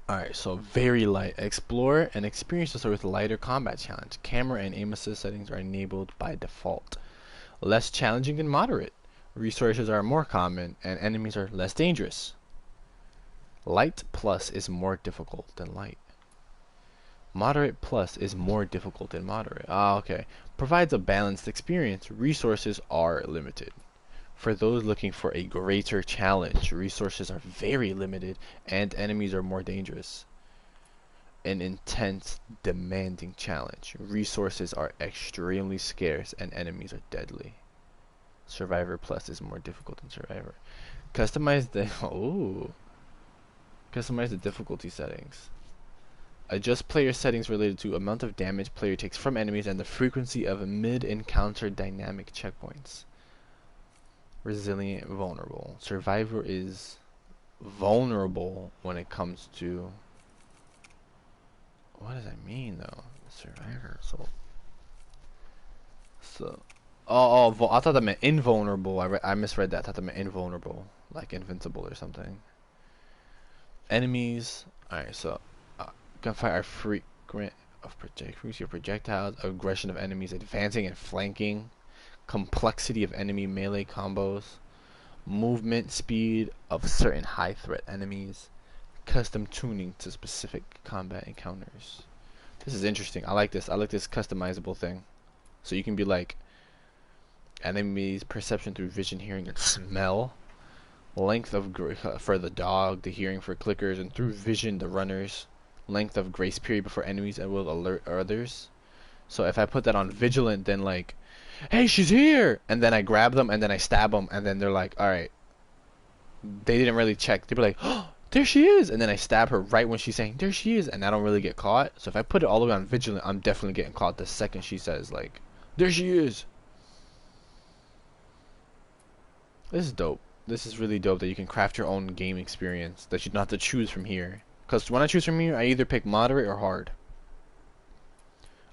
Alright, so very light. Explore and experience the story with lighter combat challenge. Camera and aim assist settings are enabled by default. Less challenging and moderate. Resources are more common and enemies are less dangerous. Light plus is more difficult than light. Moderate plus is more difficult than moderate. Ah, okay. Provides a balanced experience. Resources are limited. For those looking for a greater challenge, resources are very limited and enemies are more dangerous. An intense, demanding challenge. Resources are extremely scarce and enemies are deadly. Survivor plus is more difficult than Survivor. Customize the difficulty settings. Adjust player settings related to amount of damage player takes from enemies and the frequency of mid-encounter dynamic checkpoints. Resilient, vulnerable. Survivor is vulnerable when it comes to... What does that mean though? Survivor, I thought that meant invulnerable. I misread that. I thought that meant invulnerable, like invincible or something. Enemies. Alright, so gunfire are frequent frequency of projectiles, aggression of enemies, advancing and flanking, complexity of enemy melee combos, movement speed of certain high threat enemies, custom tuning to specific combat encounters. This is interesting. I like this. I like this customizable thing. So you can be like enemies perception through vision, hearing, and smell. Length of for the dog, the hearing for clickers, and through vision the runners. Length of grace period before enemies and will alert others. So if I put that on vigilant, then like, hey, she's here, and then I grab them and then I stab them, and then they're like, all right, they didn't really check. They'd be like, oh, there she is, and then I stab her right when she's saying there she is, and I don't really get caught. So if I put it all the way on vigilant, I'm definitely getting caught the second she says like, there she is. This is dope. This is really dope that you can craft your own game experience, that you don't have to choose from here. Because when I choose from here, I either pick moderate or hard.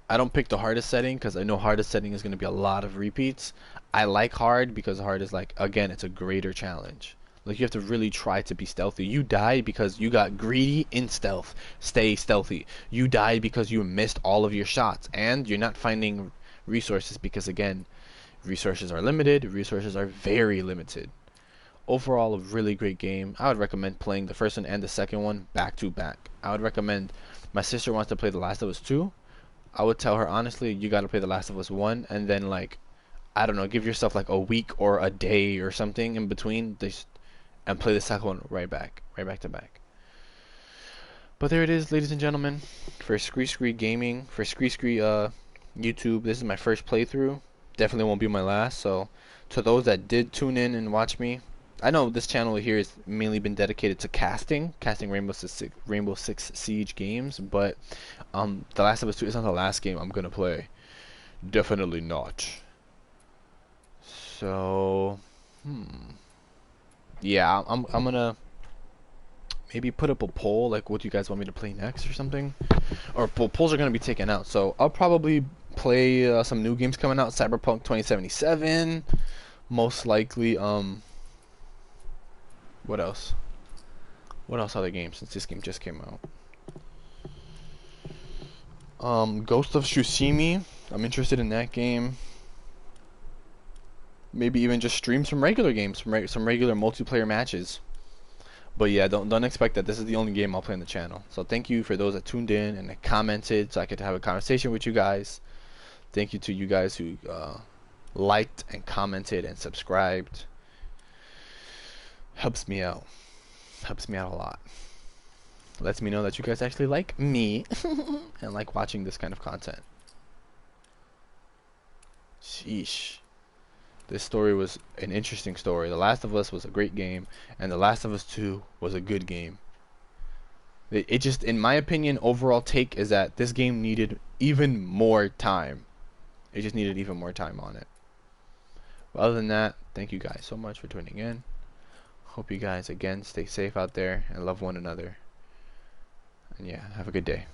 I don't pick the hardest setting because I know hardest setting is going to be a lot of repeats. I like hard because hard is like, again, it's a greater challenge. Like you have to really try to be stealthy. You died because you got greedy in stealth. Stay stealthy. You died because you missed all of your shots. And you're not finding resources because, again, resources are limited. Resources are very limited. Overall, a really great game. I would recommend playing the first one and the second one back to back. I would recommend, my sister wants to play The Last of Us 2. I would tell her, honestly, you gotta play The Last of Us 1, and then, like, I don't know, give yourself like a week or a day or something in between this, and play the second one right back to back. But there it is, ladies and gentlemen, for Scree Gaming, for Scree YouTube. This is my first playthrough. Definitely won't be my last, so to those that did tune in and watch me, I know this channel here has mainly been dedicated to casting Rainbow Six Siege games, but The Last of Us 2 is not the last game I'm gonna play. Definitely not. So, yeah, I'm gonna maybe put up a poll, like what do you guys want me to play next or something, or polls are gonna be taken out. So I'll probably play some new games coming out, Cyberpunk 2077, most likely. What else? What else other games since this game just came out? Ghost of Tsushima. I'm interested in that game. Maybe even just stream some regular games, some regular multiplayer matches. But yeah, don't expect that this is the only game I'll play on the channel. So thank you for those that tuned in and that commented, so I could have a conversation with you guys. Thank you to you guys who liked and commented and subscribed. Helps me out. Helps me out a lot. Lets me know that you guys actually like me and like watching this kind of content. Sheesh. This story was an interesting story. The Last of Us was a great game, and The Last of Us 2 was a good game. It just, in my opinion, overall take is that this game needed even more time. It just needed even more time on it. But other than that, thank you guys so much for tuning in. Hope you guys again stay safe out there and love one another. And yeah, have a good day.